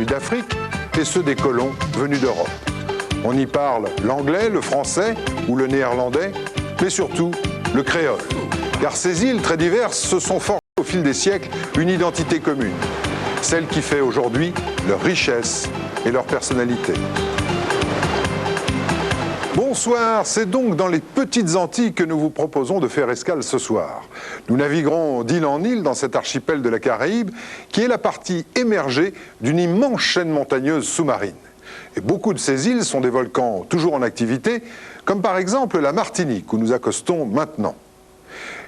venus d'Afrique et ceux des colons venus d'Europe. On y parle l'anglais, le français ou le néerlandais, mais surtout le créole. Car ces îles très diverses se sont forgées au fil des siècles une identité commune, celle qui fait aujourd'hui leur richesse et leur personnalité. Bonsoir, c'est donc dans les petites Antilles que nous vous proposons de faire escale ce soir. Nous naviguerons d'île en île dans cet archipel de la Caraïbe, qui est la partie émergée d'une immense chaîne montagneuse sous-marine. Et beaucoup de ces îles sont des volcans toujours en activité, comme par exemple la Martinique, où nous accostons maintenant.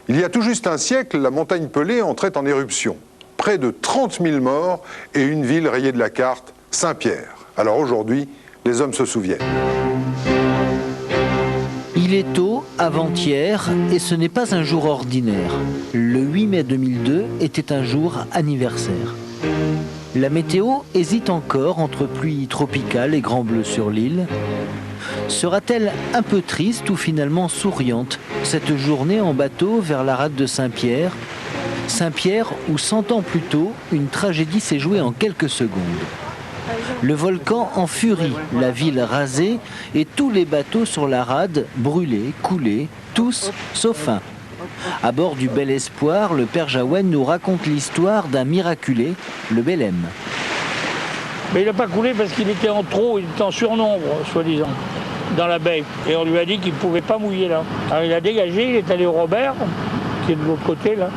Il y a tout juste un siècle, la montagne Pelée entrait en éruption. Près de 30 000 morts et une ville rayée de la carte, Saint-Pierre. Alors aujourd'hui, les hommes se souviennent. Il est tôt, avant-hier, et ce n'est pas un jour ordinaire. Le 8 mai 2002 était un jour anniversaire. La météo hésite encore entre pluie tropicale et grand bleu sur l'île. Sera-t-elle un peu triste ou finalement souriante, cette journée en bateau vers la rade de Saint-Pierre? Saint-Pierre où 100 ans plus tôt, une tragédie s'est jouée en quelques secondes. Le volcan en furie, la ville rasée et tous les bateaux sur la rade brûlés, coulés, tous sauf un. À bord du Bel Espoir, le père Jaouen nous raconte l'histoire d'un miraculé, le Belem. Mais il n'a pas coulé parce qu'il était en trop, il était en surnombre, soi-disant, dans la baie. Et on lui a dit qu'il ne pouvait pas mouiller là. Alors il a dégagé, il est allé au Robert, qui est de l'autre côté là,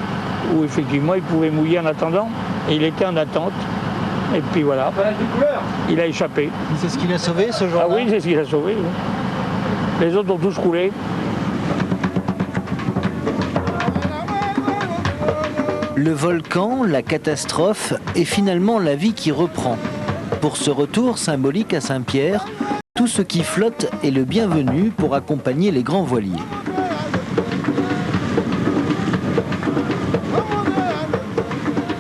où effectivement il pouvait mouiller en attendant. Et il était en attente. Et puis voilà, il a échappé. C'est ce qu'il a sauvé ce jour-là? Ah oui, c'est ce qu'il a sauvé. Oui. Les autres ont tous coulé. Le volcan, la catastrophe et finalement la vie qui reprend. Pour ce retour symbolique à Saint-Pierre, tout ce qui flotte est le bienvenu pour accompagner les grands voiliers.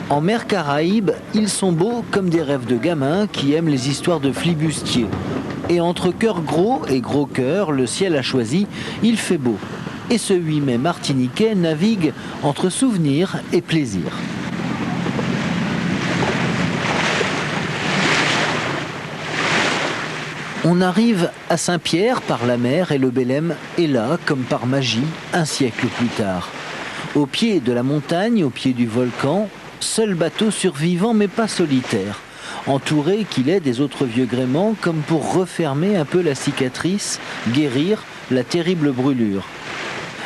En mer Caraïbe, ils sont beaux comme des rêves de gamins qui aiment les histoires de flibustiers. Et entre cœur gros et gros cœur, le ciel a choisi, il fait beau. Et ce 8 mai martiniquais navigue entre souvenirs et plaisir. On arrive à Saint-Pierre par la mer et le Belem est là, comme par magie, un siècle plus tard. Au pied de la montagne, au pied du volcan, seul bateau survivant mais pas solitaire. Entouré qu'il est des autres vieux gréments comme pour refermer un peu la cicatrice, guérir la terrible brûlure.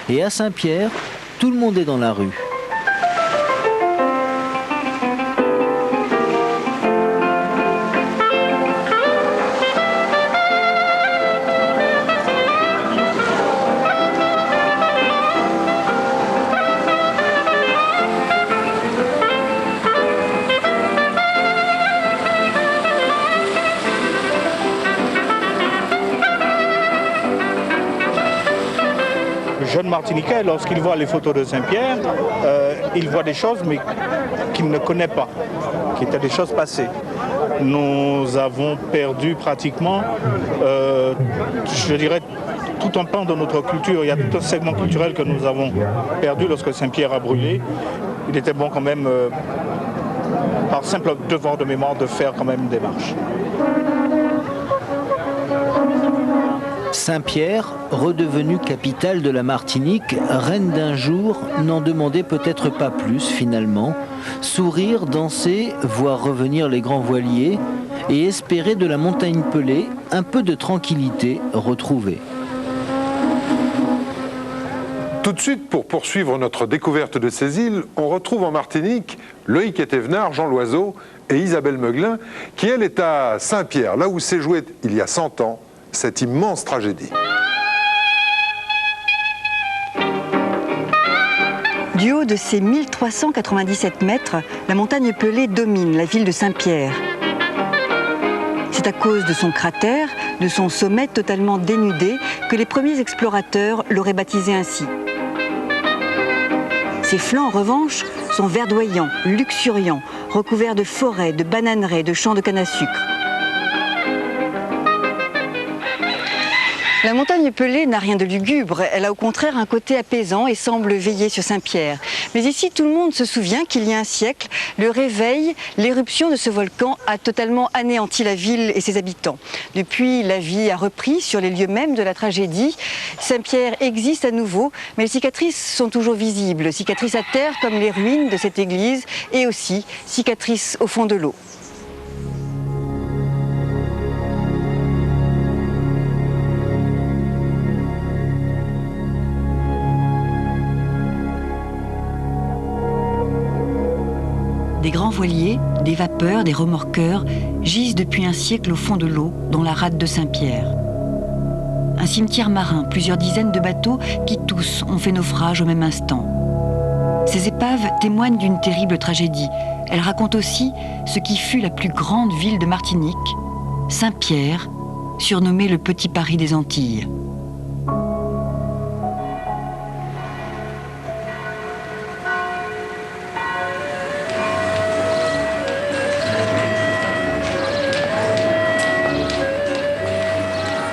Et à Saint-Pierre, tout le monde est dans la rue. Jeune Martiniquais, lorsqu'il voit les photos de Saint-Pierre, il voit des choses mais qu'il ne connaît pas, qui étaient des choses passées. Nous avons perdu pratiquement, je dirais, tout un pan de notre culture. Il y a tout un segment culturel que nous avons perdu lorsque Saint-Pierre a brûlé. Il était bon quand même, par simple devoir de mémoire, de faire quand même une démarche. Saint-Pierre, redevenu capitale de la Martinique, reine d'un jour, n'en demandait peut-être pas plus finalement. Sourire, danser, voir revenir les grands voiliers et espérer de la montagne Pelée un peu de tranquillité retrouvée. Tout de suite, pour poursuivre notre découverte de ces îles, on retrouve en Martinique Loïc Ethévenard, Jean Loiseau et Isabelle Meuglin, qui elle est à Saint-Pierre, là où s'est jouée il y a 100 ans cette immense tragédie. Du haut de ses 1397 mètres, la montagne Pelée domine la ville de Saint-Pierre. C'est à cause de son cratère, de son sommet totalement dénudé, que les premiers explorateurs l'auraient baptisé ainsi. Ses flancs, en revanche, sont verdoyants, luxuriants, recouverts de forêts, de bananeraies, de champs de canne à sucre. La montagne Pelée n'a rien de lugubre, elle a au contraire un côté apaisant et semble veiller sur Saint-Pierre. Mais ici, tout le monde se souvient qu'il y a un siècle, le réveil, l'éruption de ce volcan a totalement anéanti la ville et ses habitants. Depuis, la vie a repris sur les lieux mêmes de la tragédie. Saint-Pierre existe à nouveau, mais les cicatrices sont toujours visibles. Cicatrices à terre comme les ruines de cette église et aussi cicatrices au fond de l'eau. Des grands voiliers, des vapeurs, des remorqueurs gisent depuis un siècle au fond de l'eau, dans la rade de Saint-Pierre. Un cimetière marin, plusieurs dizaines de bateaux qui tous ont fait naufrage au même instant. Ces épaves témoignent d'une terrible tragédie. Elles racontent aussi ce qui fut la plus grande ville de Martinique, Saint-Pierre, surnommé le Petit Paris des Antilles.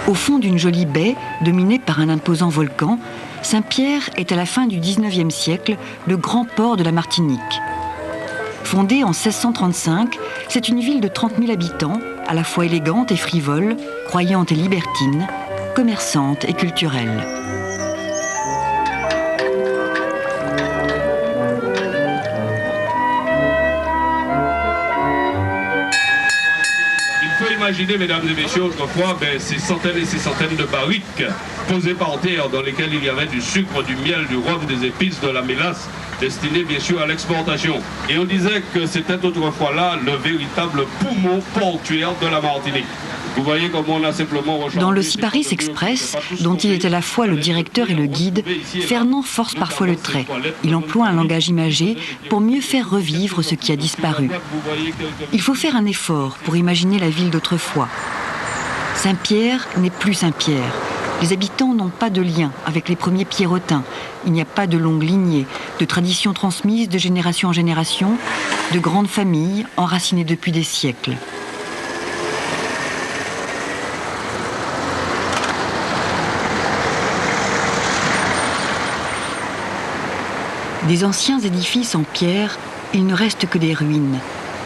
Au fond d'une jolie baie, dominée par un imposant volcan, Saint-Pierre est à la fin du XIXe siècle le grand port de la Martinique. Fondée en 1635, c'est une ville de 30 000 habitants, à la fois élégante et frivole, croyante et libertine, commerçante et culturelle. Imaginez, mesdames et messieurs, autrefois, ces centaines et ces centaines de barriques posées par terre dans lesquelles il y avait du sucre, du miel, du rhum, des épices, de la mélasse, destinées bien sûr à l'exportation. Et on disait que c'était autrefois là le véritable poumon portuaire de la Martinique. Vous voyez comment on a simplement rechangé. Dans le Siparis Express, dont il est à la fois le directeur et le guide, Fernand force parfois le trait. Il emploie un langage imagé pour mieux faire revivre ce qui a disparu. Il faut faire un effort pour imaginer la ville d'autrefois. Saint-Pierre n'est plus Saint-Pierre. Les habitants n'ont pas de lien avec les premiers Pierrotins. Il n'y a pas de longue lignée, de traditions transmises de génération en génération, de grandes familles enracinées depuis des siècles. Des anciens édifices en pierre, il ne reste que des ruines,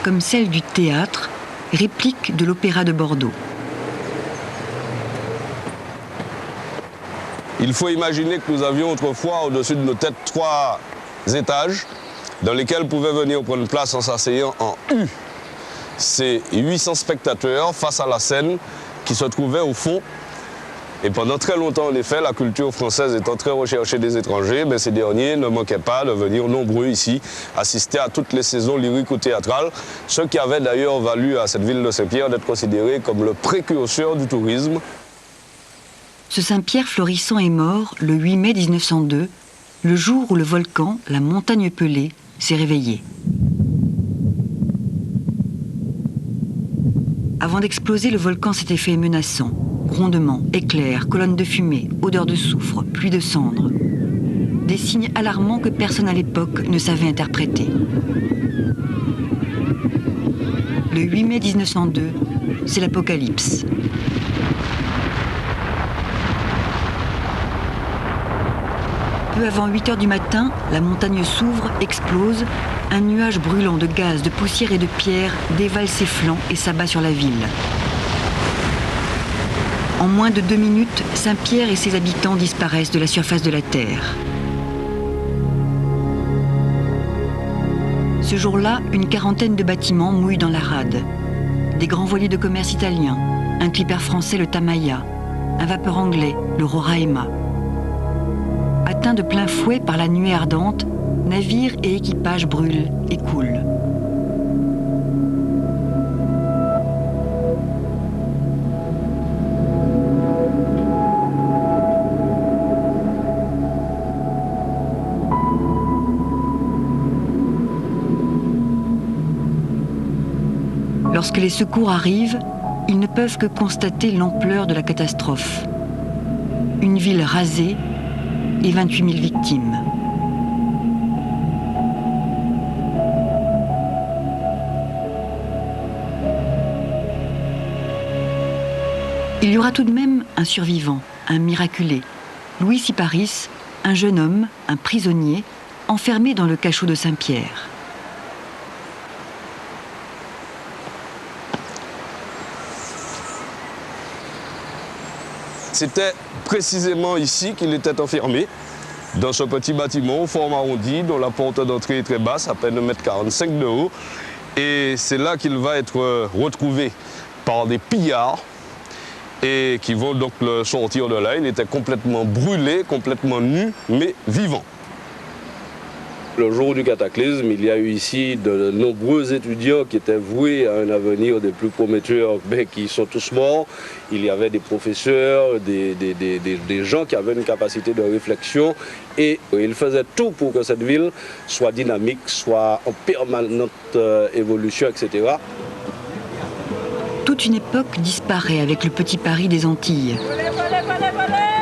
comme celle du théâtre, réplique de l'Opéra de Bordeaux. Il faut imaginer que nous avions autrefois au-dessus de nos têtes 3 étages dans lesquels pouvaient venir prendre place en s'asseyant en U. C'est 800 spectateurs face à la scène qui se trouvait au fond. Et pendant très longtemps, en effet, la culture française étant très recherchée des étrangers, mais ces derniers ne manquaient pas de venir nombreux ici, assister à toutes les saisons lyriques ou théâtrales, ce qui avait d'ailleurs valu à cette ville de Saint-Pierre d'être considérée comme le précurseur du tourisme. Ce Saint-Pierre florissant est mort le 8 mai 1902, le jour où le volcan, la montagne Pelée, s'est réveillé. Avant d'exploser, le volcan s'était fait menaçant. Grondements, éclairs, colonnes de fumée, odeurs de soufre, pluie de cendres. Des signes alarmants que personne à l'époque ne savait interpréter. Le 8 mai 1902, c'est l'apocalypse. Peu avant 8 heures du matin, la montagne s'ouvre, explose. Un nuage brûlant de gaz, de poussière et de pierre dévale ses flancs et s'abat sur la ville. En moins de 2 minutes, Saint-Pierre et ses habitants disparaissent de la surface de la Terre. Ce jour-là, une quarantaine de bâtiments mouillent dans la rade. Des grands voiliers de commerce italiens, un clipper français, le Tamaya, un vapeur anglais, le Roraima. Atteints de plein fouet par la nuée ardente, navires et équipages brûlent et coulent. Lorsque les secours arrivent, ils ne peuvent que constater l'ampleur de la catastrophe. Une ville rasée et 28 000 victimes. Il y aura tout de même un survivant, un miraculé. Louis Siparis, un jeune homme, un prisonnier, enfermé dans le cachot de Saint-Pierre. C'était précisément ici qu'il était enfermé, dans ce petit bâtiment au forme arrondi, dont la porte d'entrée est très basse, à peine 1,45 m de haut. Et c'est là qu'il va être retrouvé par des pillards et qui vont donc le sortir de là. Il était complètement brûlé, complètement nu, mais vivant. Le jour du cataclysme, il y a eu ici de nombreux étudiants qui étaient voués à un avenir des plus prometteurs, mais qui sont tous morts. Il y avait des professeurs, des gens qui avaient une capacité de réflexion et ils faisaient tout pour que cette ville soit dynamique, soit en permanente évolution, etc. Toute une époque disparaît avec le petit Paris des Antilles.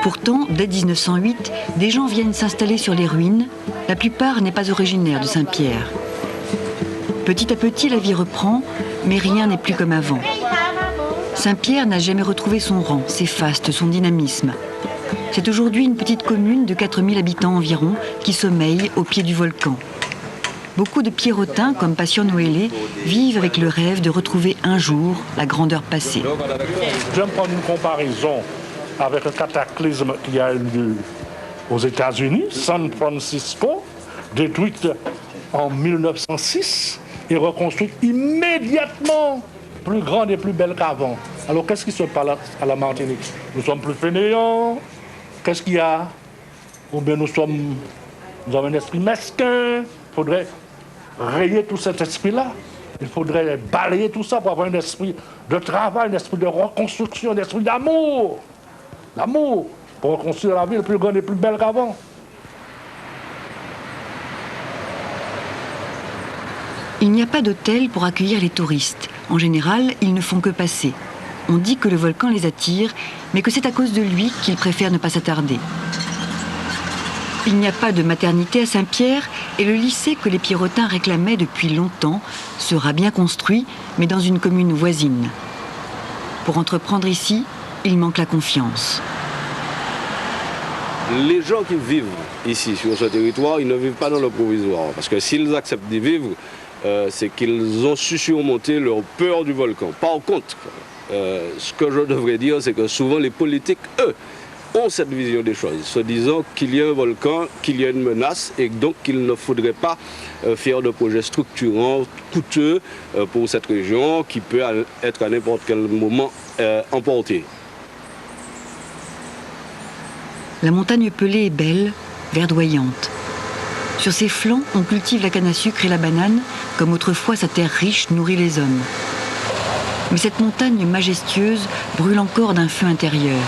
Pourtant, dès 1908, des gens viennent s'installer sur les ruines. La plupart n'est pas originaire de Saint-Pierre. Petit à petit, la vie reprend, mais rien n'est plus comme avant. Saint-Pierre n'a jamais retrouvé son rang, ses fastes, son dynamisme. C'est aujourd'hui une petite commune de 4000 habitants environ qui sommeille au pied du volcan. Beaucoup de Pierrotins, comme Passion Noélé, vivent avec le rêve de retrouver un jour la grandeur passée. Je vais me prendre une comparaison avec le cataclysme qui a eu lieu aux États-Unis, San Francisco, détruite en 1906 et reconstruite immédiatement, plus grande et plus belle qu'avant. Alors qu'est-ce qui se passe à la Martinique? Nous sommes plus fainéants. Qu'est-ce qu'il y a? Ou bien nous avons un esprit mesquin. Il faudrait rayer tout cet esprit-là. Il faudrait balayer tout ça pour avoir un esprit de travail, un esprit de reconstruction, un esprit d'amour. L'amour pour reconstruire la ville plus grande et plus belle qu'avant. Il n'y a pas d'hôtel pour accueillir les touristes. En général, ils ne font que passer. On dit que le volcan les attire, mais que c'est à cause de lui qu'ils préfèrent ne pas s'attarder. Il n'y a pas de maternité à Saint-Pierre et le lycée que les Pierrotins réclamaient depuis longtemps sera bien construit, mais dans une commune voisine. Pour entreprendre ici, il manque la confiance. Les gens qui vivent ici, sur ce territoire, ils ne vivent pas dans le provisoire. Parce que s'ils acceptent d'y vivre, c'est qu'ils ont su surmonter leur peur du volcan. Par contre, ce que je devrais dire, c'est que souvent les politiques, eux, ont cette vision des choses, se disant qu'il y a un volcan, qu'il y a une menace et donc qu'il ne faudrait pas faire de projets structurants, coûteux pour cette région qui peut être à n'importe quel moment emportée. La montagne Pelée est belle, verdoyante. Sur ses flancs, on cultive la canne à sucre et la banane, comme autrefois sa terre riche nourrit les hommes. Mais cette montagne majestueuse brûle encore d'un feu intérieur.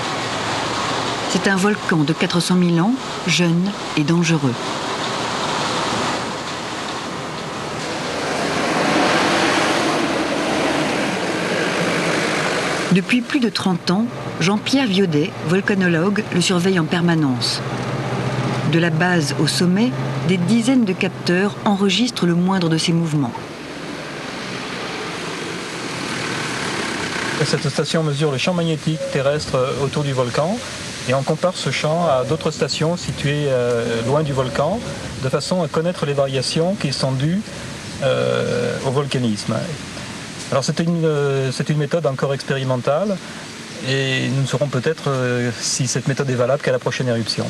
C'est un volcan de 400 000 ans, jeune et dangereux. Depuis plus de 30 ans, Jean-Pierre Viodet, volcanologue, le surveille en permanence. De la base au sommet, des dizaines de capteurs enregistrent le moindre de ses mouvements. Cette station mesure le champ magnétique terrestre autour du volcan et on compare ce champ à d'autres stations situées loin du volcan de façon à connaître les variations qui sont dues au volcanisme. Alors c'est une méthode encore expérimentale et nous ne saurons peut-être si cette méthode est valable qu'à la prochaine éruption.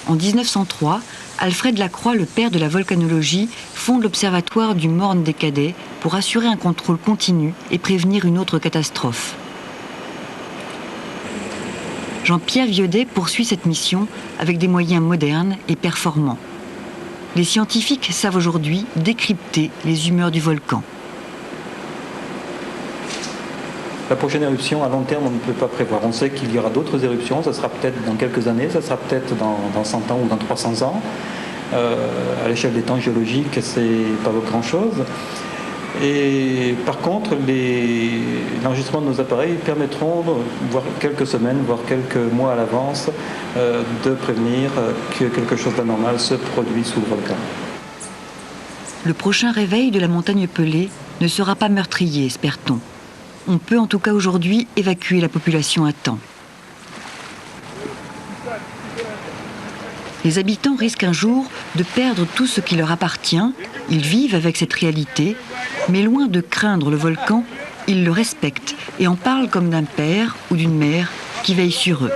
En 1903, Alfred Lacroix, le père de la volcanologie, fonde l'observatoire du Morne des Cadets pour assurer un contrôle continu et prévenir une autre catastrophe. Jean-Pierre Viodet poursuit cette mission avec des moyens modernes et performants. Les scientifiques savent aujourd'hui décrypter les humeurs du volcan. La prochaine éruption, à long terme, on ne peut pas prévoir. On sait qu'il y aura d'autres éruptions, ça sera peut-être dans quelques années, ça sera peut-être dans 100 ans ou dans 300 ans. À l'échelle des temps géologiques, c'est pas grand-chose. Et par contre, l'enregistrement de nos appareils permettront, voire quelques semaines, voire quelques mois à l'avance, de prévenir que quelque chose d'anormal se produit sous le volcan. Le prochain réveil de la montagne Pelée ne sera pas meurtrier, espère-t-on. On peut en tout cas aujourd'hui évacuer la population à temps. Les habitants risquent un jour de perdre tout ce qui leur appartient. Ils vivent avec cette réalité, mais loin de craindre le volcan, ils le respectent et en parlent comme d'un père ou d'une mère qui veille sur eux.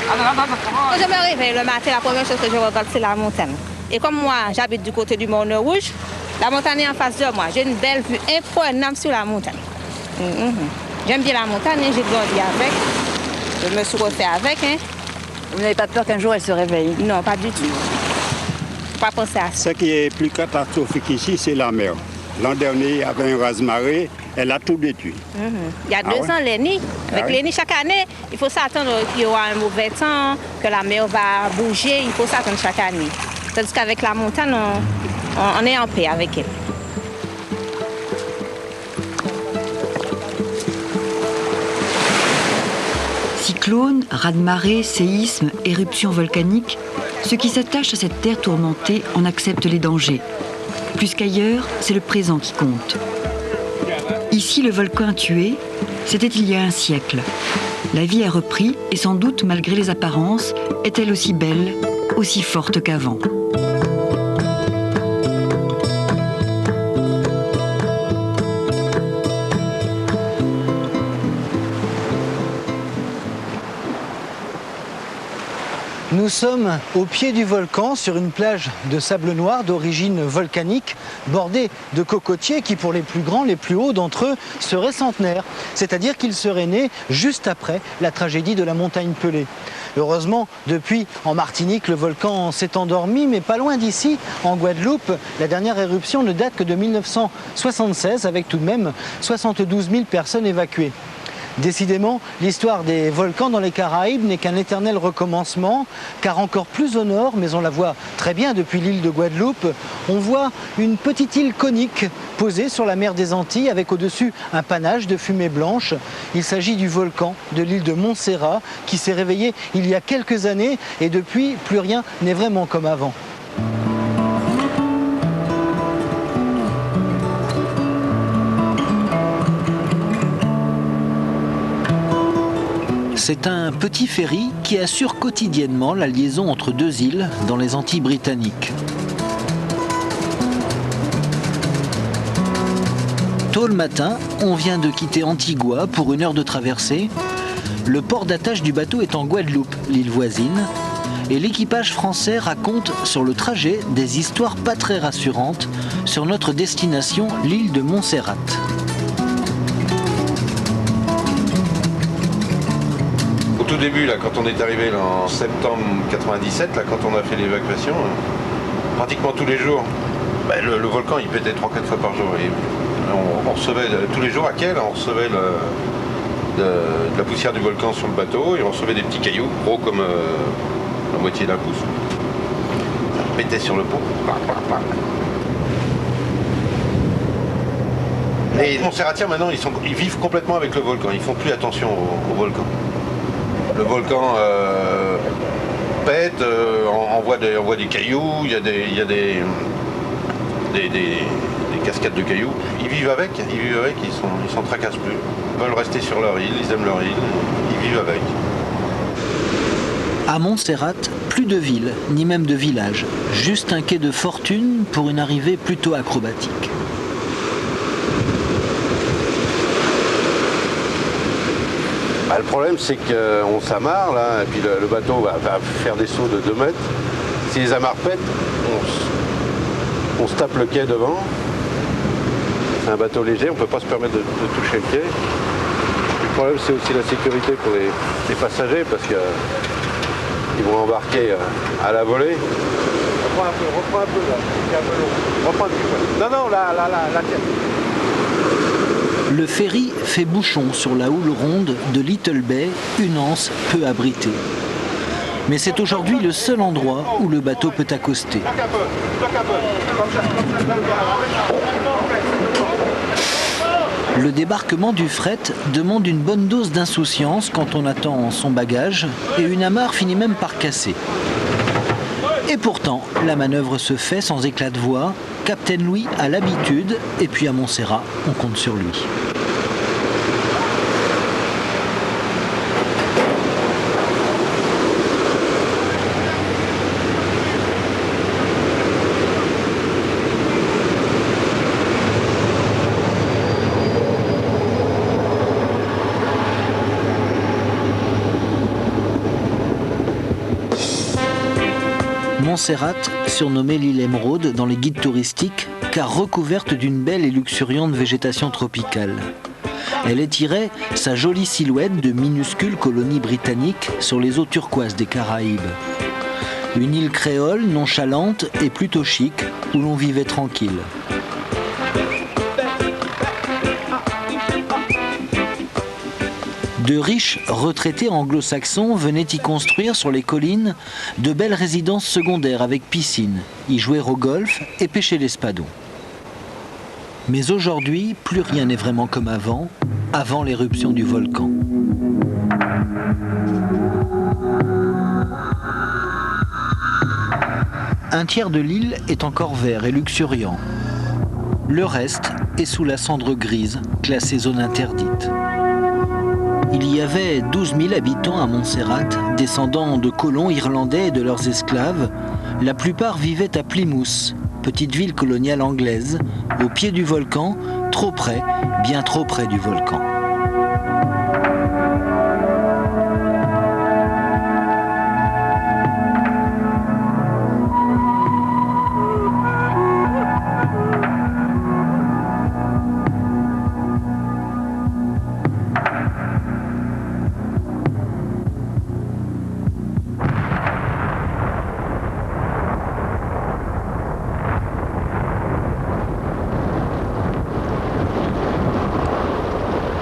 Quand je me réveille le matin, la première chose que je regarde, c'est la montagne. Et comme moi, j'habite du côté du Morne Rouge, la montagne est en face de moi. J'ai une belle vue imprenable sur la montagne. J'aime bien la montagne, j'ai grandi avec. Je me suis refait avec. Vous n'avez pas peur qu'un jour elle se réveille? Non, pas du tout. Pas penser à ça. Ce qui est plus catastrophique ici, c'est la mer. L'an dernier, il y avait un raz-de-marée, elle a tout détruit. Il y a 2 ans, l'ENI. Avec l'ENI, chaque année, il faut s'attendre qu'il y aura un mauvais temps, que la mer va bouger, il faut s'attendre chaque année. Tandis qu'avec la montagne, on est en paix avec elle. Cyclones, raz-de-marée, séismes, éruptions volcaniques, ceux qui s'attachent à cette terre tourmentée en acceptent les dangers. Plus qu'ailleurs, c'est le présent qui compte. Ici, le volcan a tué, c'était il y a un siècle. La vie a repris et sans doute, malgré les apparences, est-elle aussi belle, aussi forte qu'avant. Nous sommes au pied du volcan, sur une plage de sable noir d'origine volcanique, bordée de cocotiers qui, pour les plus grands, les plus hauts d'entre eux, seraient centenaires. C'est-à-dire qu'ils seraient nés juste après la tragédie de la montagne Pelée. Heureusement, depuis, en Martinique, le volcan s'est endormi, mais pas loin d'ici, en Guadeloupe, la dernière éruption ne date que de 1976, avec tout de même 72 000 personnes évacuées. Décidément, l'histoire des volcans dans les Caraïbes n'est qu'un éternel recommencement, car encore plus au nord, mais on la voit très bien depuis l'île de Guadeloupe, on voit une petite île conique posée sur la mer des Antilles avec au-dessus un panache de fumée blanche. Il s'agit du volcan de l'île de Montserrat qui s'est réveillé il y a quelques années et depuis, plus rien n'est vraiment comme avant. C'est un petit ferry qui assure quotidiennement la liaison entre 2 îles dans les Antilles britanniques. Tôt le matin, on vient de quitter Antigua pour 1 heure de traversée. Le port d'attache du bateau est en Guadeloupe, l'île voisine. Et l'équipage français raconte sur le trajet des histoires pas très rassurantes sur notre destination, l'île de Montserrat. Au tout début, là, quand on est arrivé là, en septembre 97, là, quand on a fait l'évacuation, pratiquement tous les jours, le volcan il pétait 3-4 fois par jour. Et on recevait tous les jours à quai, on recevait de la poussière du volcan sur le bateau et on recevait des petits cailloux gros comme la moitié d'un pouce. Ça pétait sur le pont. Les Montserratiens maintenant ils vivent complètement avec le volcan, ils font plus attention au volcan. Le volcan pète, envoie des cailloux, il y a des cascades de cailloux. Ils vivent avec, ils s'en tracassent plus. Ils veulent rester sur leur île, ils aiment leur île, ils vivent avec. À Montserrat, plus de ville, ni même de village. Juste un quai de fortune pour une arrivée plutôt acrobatique. Le problème c'est qu'on s'amarre là, et puis le bateau va faire des sauts de 2 mètres. Si les amarres pètent, on se tape le quai devant. C'est un bateau léger, on ne peut pas se permettre de toucher le quai. Le problème c'est aussi la sécurité pour les passagers parce qu'ils vont embarquer à la volée. Reprends un peu là, c'est un peu long. Reprends un petit peu. Non, la tienne. Le ferry fait bouchon sur la houle ronde de Little Bay, une anse peu abritée. Mais c'est aujourd'hui le seul endroit où le bateau peut accoster. Le débarquement du fret demande une bonne dose d'insouciance quand on attend son bagage et une amarre finit même par casser. Et Et pourtant, la manœuvre se fait sans éclat de voix. Captain Louis a l'habitude, et puis à Montserrat, on compte sur lui. Montserrat, surnommée l'île Émeraude dans les guides touristiques, car recouverte d'une belle et luxuriante végétation tropicale. Elle étirait sa jolie silhouette de minuscule colonie britannique sur les eaux turquoises des Caraïbes. Une île créole, nonchalante et plutôt chic, où l'on vivait tranquille. De riches retraités anglo-saxons venaient y construire sur les collines de belles résidences secondaires avec piscine, y jouer au golf et pêcher l'espadon. Mais aujourd'hui, plus rien n'est vraiment comme avant l'éruption du volcan. Un tiers de l'île est encore vert et luxuriant. Le reste est sous la cendre grise, classée zone interdite. Il y avait 12 000 habitants à Montserrat, descendants de colons irlandais et de leurs esclaves. La plupart vivaient à Plymouth, petite ville coloniale anglaise, au pied du volcan, trop près, bien trop près du volcan.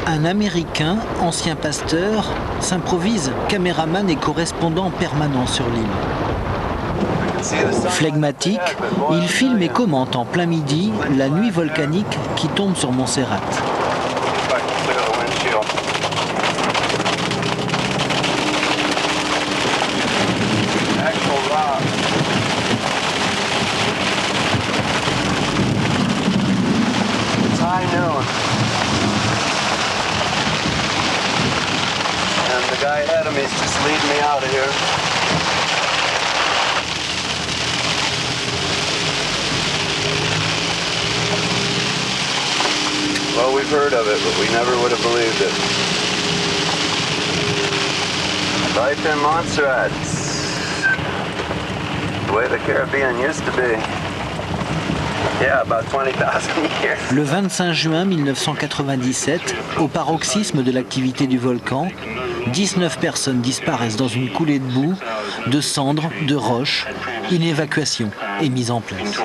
Un Américain, ancien pasteur, s'improvise caméraman et correspondant permanent sur l'île. Flegmatique, il filme et commente en plein midi la nuit volcanique qui tombe sur Montserrat. The guy ahead of me is just leading me out of here. Well, we've heard of it, but we never would have believed it. Life in Montserrat. The way the Caribbean used to be. Yeah, about 20,000 years. Le 25 juin 1997, au paroxysme de l'activité du volcan, 19 personnes disparaissent dans une coulée de boue, de cendres, de roches. Une évacuation est mise en place.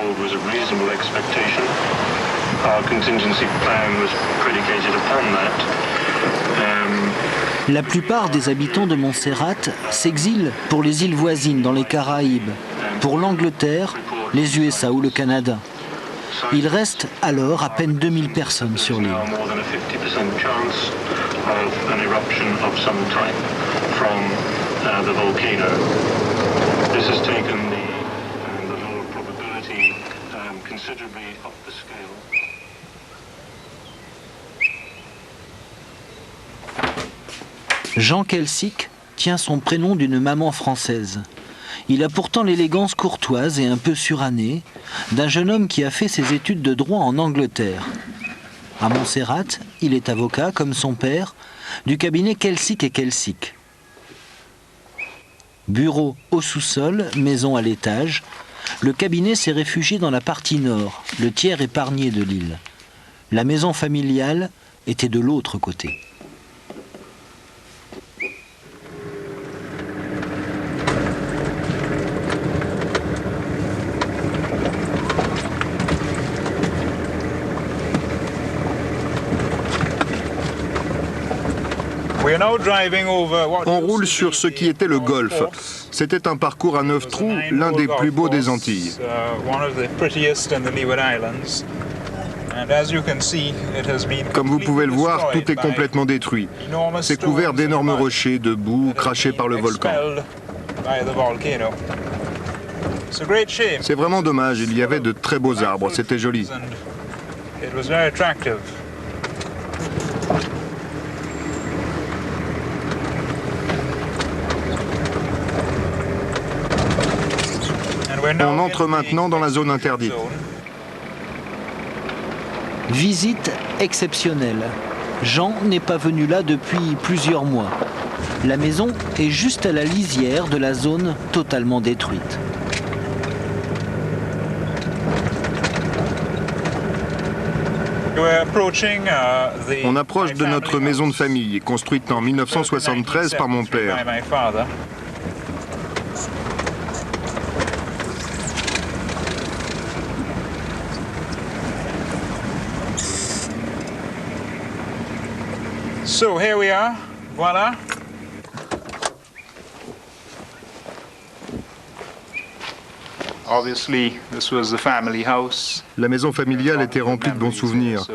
La plupart des habitants de Montserrat s'exilent pour les îles voisines dans les Caraïbes, pour l'Angleterre, les USA ou le Canada. Il reste alors à peine 2000 personnes sur l'île. Jean Kelsic tient son prénom d'une maman française. Il a pourtant l'élégance courtoise et un peu surannée d'un jeune homme qui a fait ses études de droit en Angleterre. À Montserrat, il est avocat, comme son père, du cabinet Kelsic et Kelsic. Bureau au sous-sol, maison à l'étage, le cabinet s'est réfugié dans la partie nord, le tiers épargné de l'île. La maison familiale était de l'autre côté. On roule sur ce qui était le golfe. C'était un parcours à 9 trous, l'un des plus beaux des Antilles. Comme vous pouvez le voir, tout est complètement détruit. C'est couvert d'énormes rochers, de boue crachée par le volcan. C'est vraiment dommage, il y avait de très beaux arbres, c'était joli. On entre maintenant dans la zone interdite. Visite exceptionnelle. Jean n'est pas venu là depuis plusieurs mois. La maison est juste à la lisière de la zone totalement détruite. On approche de notre maison de famille, construite en 1973 par mon père. So here we are, voilà. Obviously, this was the family house. La maison familiale était remplie de bons souvenirs.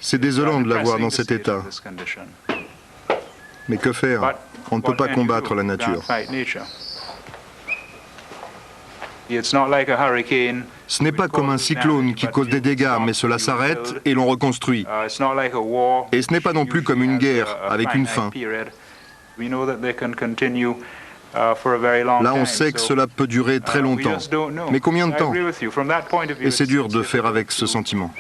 C'est désolant de la voir dans cet état. Mais que faire? On ne peut pas combattre la nature. Ce n'est pas comme un cyclone qui cause des dégâts, mais cela s'arrête et l'on reconstruit. Et ce n'est pas non plus comme une guerre, avec une fin. Là, on sait que cela peut durer très longtemps. Mais combien de temps? Et c'est dur de faire avec ce sentiment.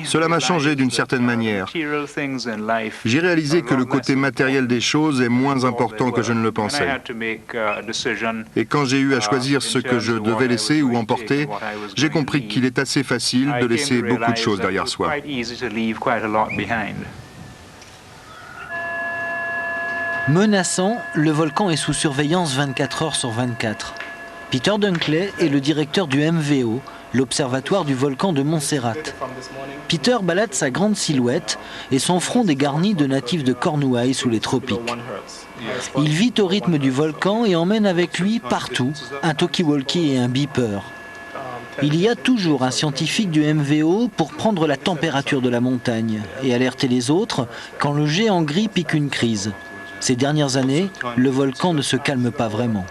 Cela m'a changé d'une certaine manière. J'ai réalisé que le côté matériel des choses est moins important que je ne le pensais. Et quand j'ai eu à choisir ce que je devais laisser ou emporter, j'ai compris qu'il est assez facile de laisser beaucoup de choses derrière soi. Menaçant, le volcan est sous surveillance 24 heures sur 24. Peter Dunkley est le directeur du MVO, l'Observatoire du volcan de Montserrat. Peter balade sa grande silhouette et son front dégarni de natifs de Cornouailles sous les tropiques. Il vit au rythme du volcan et emmène avec lui partout un talkie-walkie et un beeper. Il y a toujours un scientifique du MVO pour prendre la température de la montagne et alerter les autres quand le géant gris pique une crise. Ces dernières années, le volcan ne se calme pas vraiment.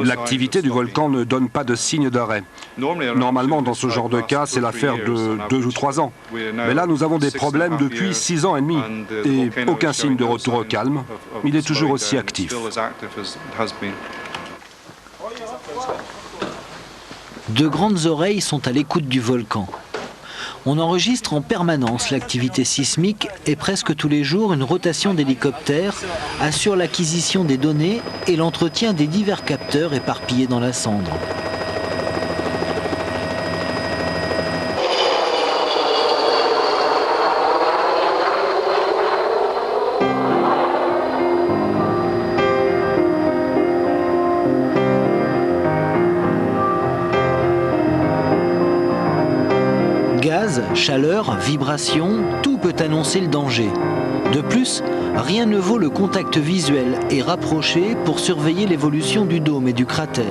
L'activité du volcan ne donne pas de signe d'arrêt. Normalement, dans ce genre de cas, c'est l'affaire de 2 ou 3 ans. Mais là, nous avons des problèmes depuis 6 ans et demi et aucun signe de retour au calme. Il est toujours aussi actif. De grandes oreilles sont à l'écoute du volcan. On enregistre en permanence l'activité sismique et presque tous les jours, une rotation d'hélicoptères assure l'acquisition des données et l'entretien des divers capteurs éparpillés dans la cendre. Gaz, chaleur, vibration, tout peut annoncer le danger. De plus, rien ne vaut le contact visuel et rapproché pour surveiller l'évolution du dôme et du cratère.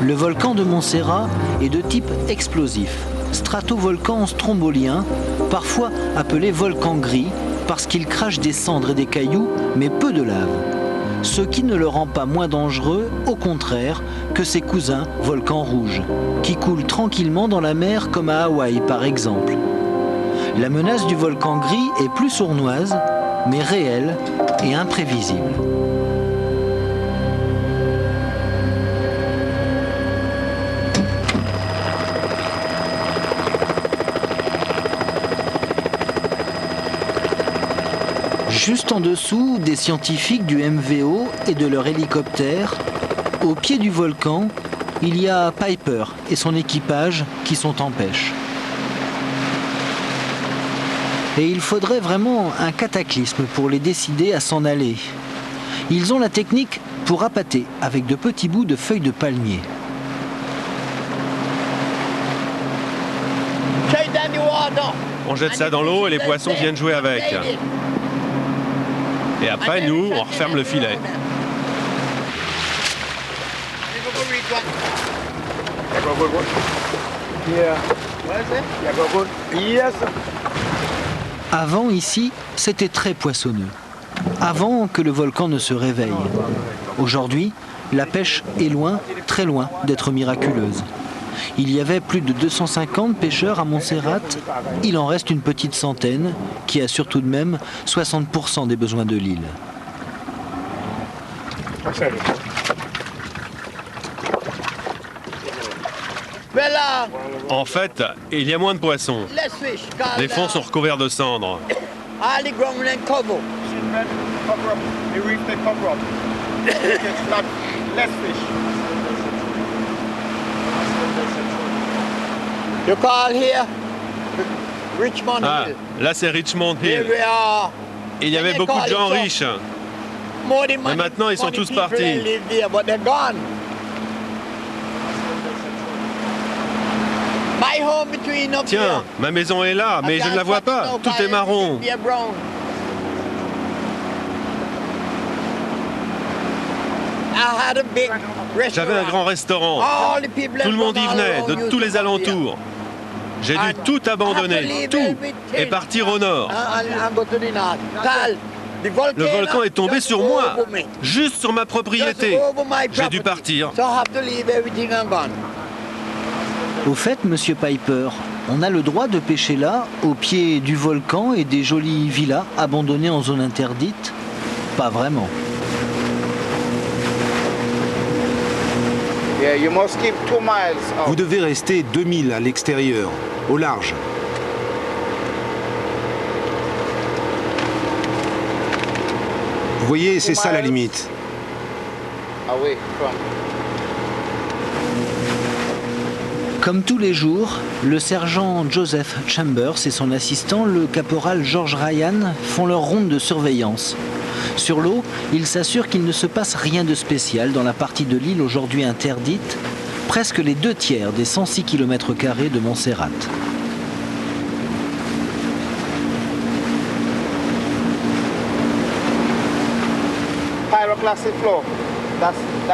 Le volcan de Montserrat est de type explosif, stratovolcan strombolien, parfois appelé volcan gris, parce qu'il crache des cendres et des cailloux, mais peu de lave. Ce qui ne le rend pas moins dangereux, au contraire, que ses cousins volcans rouges, qui coulent tranquillement dans la mer comme à Hawaï par exemple. La menace du volcan gris est plus sournoise, mais réelle et imprévisible. Juste en dessous des scientifiques du MVO et de leur hélicoptère, au pied du volcan, il y a Piper et son équipage qui sont en pêche. Et il faudrait vraiment un cataclysme pour les décider à s'en aller. Ils ont la technique pour appâter avec de petits bouts de feuilles de palmier. On jette ça dans l'eau et les poissons viennent jouer avec. Et après, nous, on referme le filet. Avant, ici, c'était très poissonneux. Avant que le volcan ne se réveille. Aujourd'hui, la pêche est loin, très loin d'être miraculeuse. Il y avait plus de 250 pêcheurs à Montserrat. Il en reste une petite centaine qui assure tout de même 60% des besoins de l'île. En fait, il y a moins de poissons. Les fonds sont recouverts de cendres. Ah, là c'est Richmond Hill. Il y avait beaucoup de gens riches. Mais maintenant ils sont tous partis. Tiens, ma maison est là, mais je ne la vois pas. Tout est marron. J'avais un grand restaurant. Tout le monde y venait, de tous les alentours. J'ai dû tout abandonner, tout, et partir au nord. Le volcan est tombé sur moi, juste sur ma propriété. J'ai dû partir. Au fait, monsieur Piper, on a le droit de pêcher là, au pied du volcan et des jolies villas abandonnées en zone interdite? Pas vraiment. Vous devez rester 2000 à l'extérieur, au large. Vous voyez, c'est ça la limite. Comme tous les jours, le sergent Joseph Chambers et son assistant, le caporal George Ryan, font leur ronde de surveillance. Sur l'eau, ils s'assurent qu'il ne se passe rien de spécial dans la partie de l'île aujourd'hui interdite, presque les 2/3 des 106 km² de Montserrat.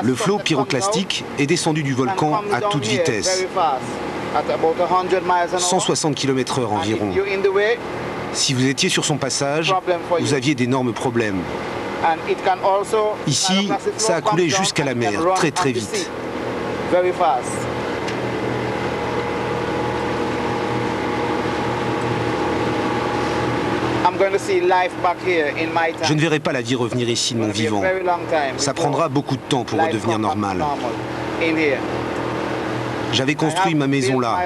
Le flot pyroclastique est descendu du volcan à toute vitesse, 160 km/h environ. Si vous étiez sur son passage, vous aviez d'énormes problèmes. Ici, ça a coulé jusqu'à la mer, très très vite. Je ne verrai pas la vie revenir ici de mon vivant. Ça prendra beaucoup de temps pour redevenir normal. J'avais construit ma maison là,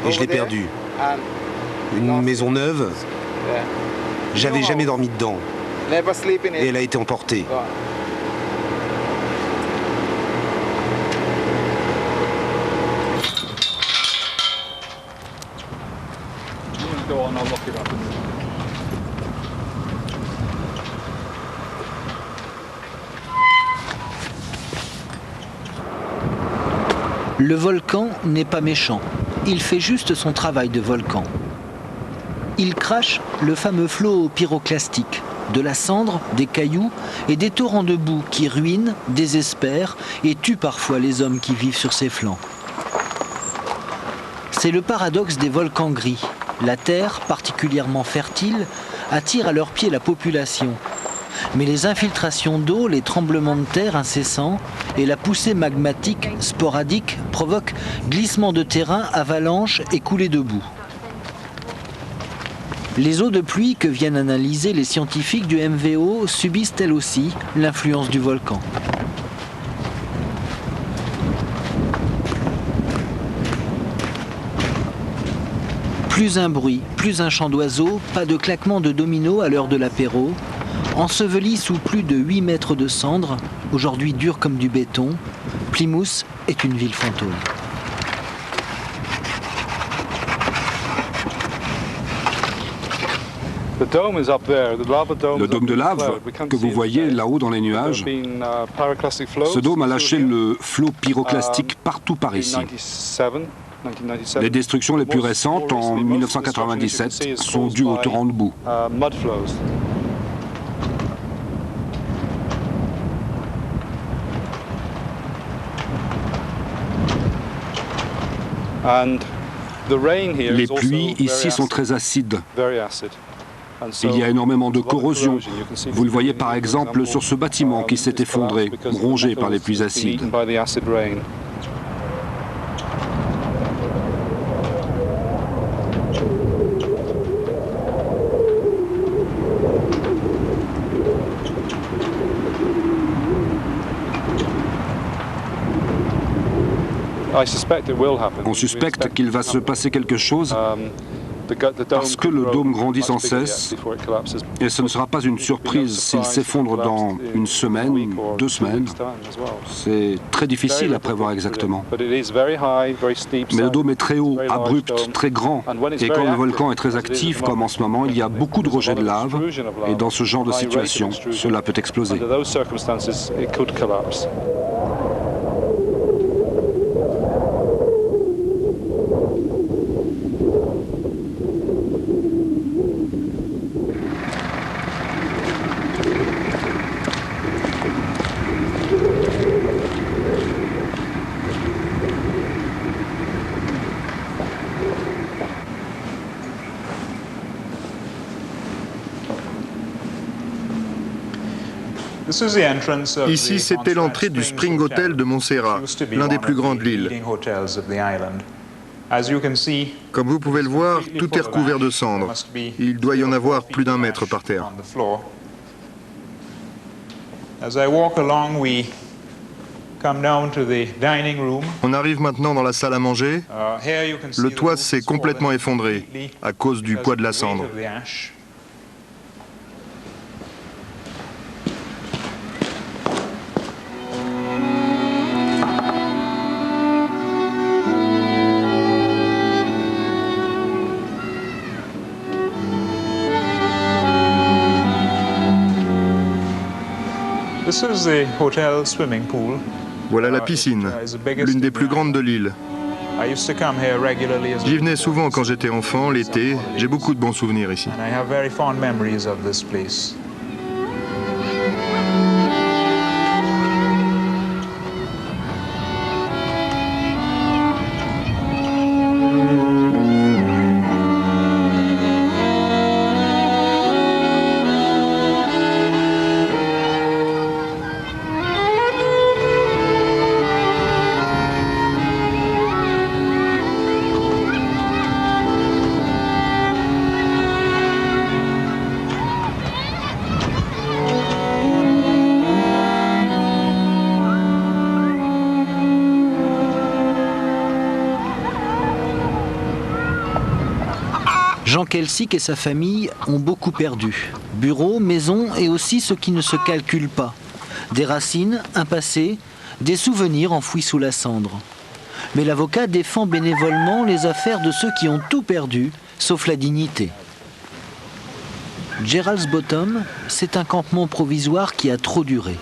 et je l'ai perdue. Une maison neuve, j'avais jamais dormi dedans, et elle a été emportée. Le volcan n'est pas méchant, il fait juste son travail de volcan. Il crache le fameux flot pyroclastique, de la cendre, des cailloux et des torrents de boue qui ruinent, désespèrent et tuent parfois les hommes qui vivent sur ses flancs. C'est le paradoxe des volcans gris. La terre, particulièrement fertile, attire à leurs pieds la population. Mais les infiltrations d'eau, les tremblements de terre incessants et la poussée magmatique sporadique provoquent glissements de terrain, avalanches et coulées de boue. Les eaux de pluie que viennent analyser les scientifiques du MVO subissent elles aussi l'influence du volcan. Plus un bruit, plus un chant d'oiseaux, pas de claquement de dominos à l'heure de l'apéro. Enseveli sous plus de 8 mètres de cendres, aujourd'hui dure comme du béton, Plymouth est une ville fantôme. Le dôme de lave que vous voyez là-haut dans les nuages, ce dôme a lâché le flot pyroclastique partout par ici. Les destructions les plus récentes, en 1997, sont dues au torrent de boue. Les pluies ici sont très acides. Il y a énormément de corrosion. Vous le voyez par exemple sur ce bâtiment qui s'est effondré, rongé par les pluies acides. On suspecte qu'il va se passer quelque chose parce que le dôme grandit sans cesse et ce ne sera pas une surprise s'il s'effondre dans une semaine, 2 semaines. C'est très difficile à prévoir exactement. Mais le dôme est très haut, abrupt, très grand. Et quand le volcan est très actif, comme en ce moment, il y a beaucoup de rejets de lave. Et dans ce genre de situation, cela peut exploser. Ici, c'était l'entrée du Spring Hotel de Montserrat, l'un des plus grands de l'île. Comme vous pouvez le voir, tout est recouvert de cendres. Il doit y en avoir plus d'1 mètre par terre. On arrive maintenant dans la salle à manger. Le toit s'est complètement effondré à cause du poids de la cendre. Voilà la piscine, l'une des plus grandes de l'île. J'y venais souvent quand j'étais enfant, l'été. J'ai beaucoup de bons souvenirs ici. Jean Kelsic et sa famille ont beaucoup perdu. Bureaux, maisons et aussi ce qui ne se calcule pas. Des racines, un passé, des souvenirs enfouis sous la cendre. Mais l'avocat défend bénévolement les affaires de ceux qui ont tout perdu, sauf la dignité. Gerald's Bottom, c'est un campement provisoire qui a trop duré.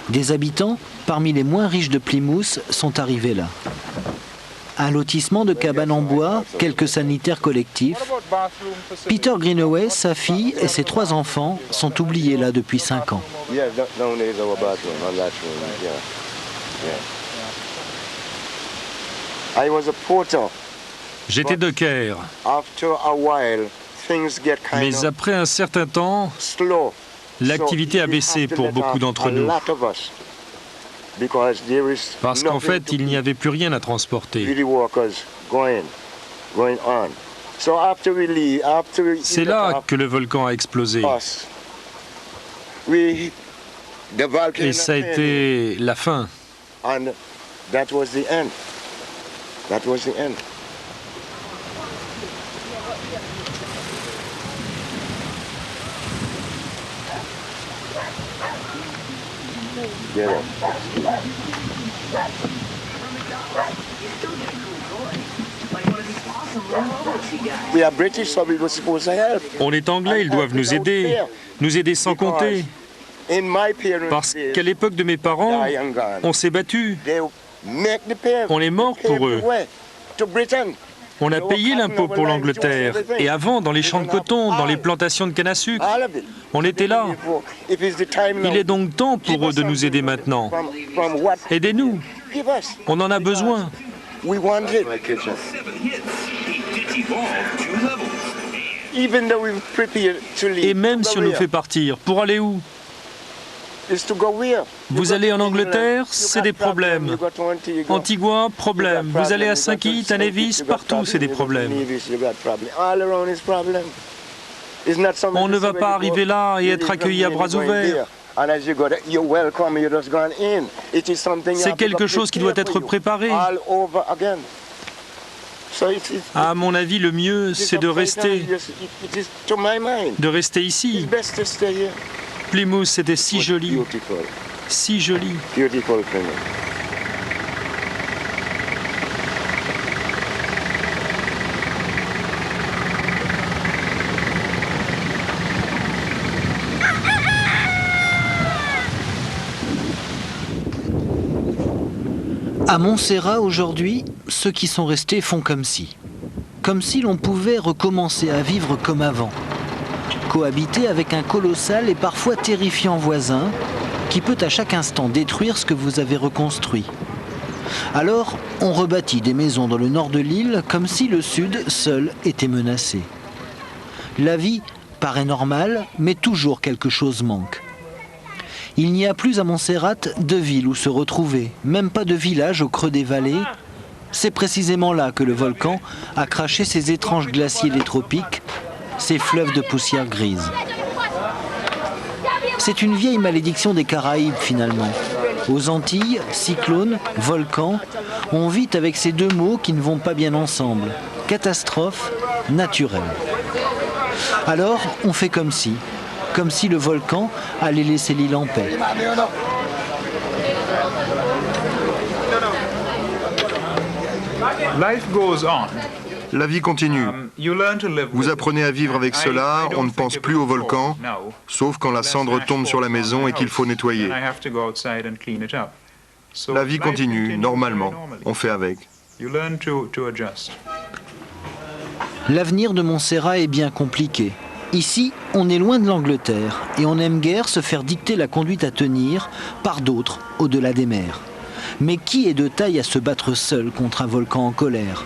Des habitants, parmi les moins riches de Plymouth, sont arrivés là. Un lotissement de cabanes en bois, quelques sanitaires collectifs. Peter Greenaway, sa fille et ses 3 enfants sont oubliés là depuis 5 ans. J'étais docker. Mais après un certain temps, l'activité a baissé pour beaucoup d'entre nous. Parce qu'en fait, il n'y avait plus rien à transporter. C'est là que le volcan a explosé. Et ça a été la fin. On est anglais, ils doivent nous aider sans compter. Parce qu'à l'époque de mes parents, on s'est battu. On est mort pour eux. On a payé l'impôt pour l'Angleterre. Et avant, dans les champs de coton, dans les plantations de canne à sucre, on était là. Il est donc temps pour eux de nous aider maintenant. Aidez-nous. On en a besoin. Et même si on nous fait partir, pour aller où? Vous allez en Angleterre, c'est des problèmes. Antigua, problème. Vous allez à Saint-Kitts, à Nevis, partout, c'est des problèmes. On ne va pas arriver là et être accueilli à bras ouverts. C'est quelque chose qui doit être préparé. À mon avis, le mieux, c'est de rester ici. Plymouth, c'était si joli. Si joli. À Montserrat, aujourd'hui, ceux qui sont restés font comme si. Comme si l'on pouvait recommencer à vivre comme avant. Cohabiter avec un colossal et parfois terrifiant voisin qui peut à chaque instant détruire ce que vous avez reconstruit. Alors, on rebâtit des maisons dans le nord de l'île comme si le sud, seul, était menacé. La vie paraît normale, mais toujours quelque chose manque. Il n'y a plus à Montserrat de ville où se retrouver, même pas de village au creux des vallées. C'est précisément là que le volcan a craché ses étranges glaciers des tropiques, ces fleuves de poussière grise. C'est une vieille malédiction des Caraïbes finalement. Aux Antilles, cyclone, volcan, on vit avec ces deux mots qui ne vont pas bien ensemble. Catastrophe naturelle. Alors, on fait comme si le volcan allait laisser l'île en paix. Life goes on. La vie continue. Vous apprenez à vivre avec cela, on ne pense plus au volcan, sauf quand la cendre tombe sur la maison et qu'il faut nettoyer. La vie continue, normalement, on fait avec. L'avenir de Montserrat est bien compliqué. Ici, on est loin de l'Angleterre et on n'aime guère se faire dicter la conduite à tenir par d'autres au-delà des mers. Mais qui est de taille à se battre seul contre un volcan en colère ?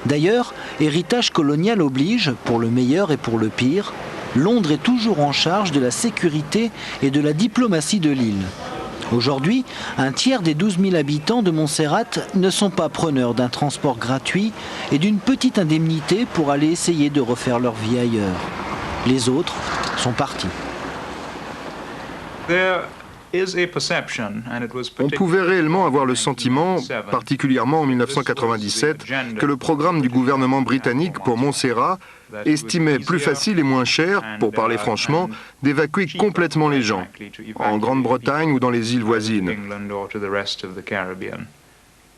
D'ailleurs, héritage colonial oblige, pour le meilleur et pour le pire, Londres est toujours en charge de la sécurité et de la diplomatie de l'île. Aujourd'hui, un tiers des 12 000 habitants de Montserrat ne sont pas preneurs d'un transport gratuit et d'une petite indemnité pour aller essayer de refaire leur vie ailleurs. Les autres sont partis. On pouvait réellement avoir le sentiment, particulièrement en 1997, que le programme du gouvernement britannique pour Montserrat estimait plus facile et moins cher, pour parler franchement, d'évacuer complètement les gens, en Grande-Bretagne ou dans les îles voisines.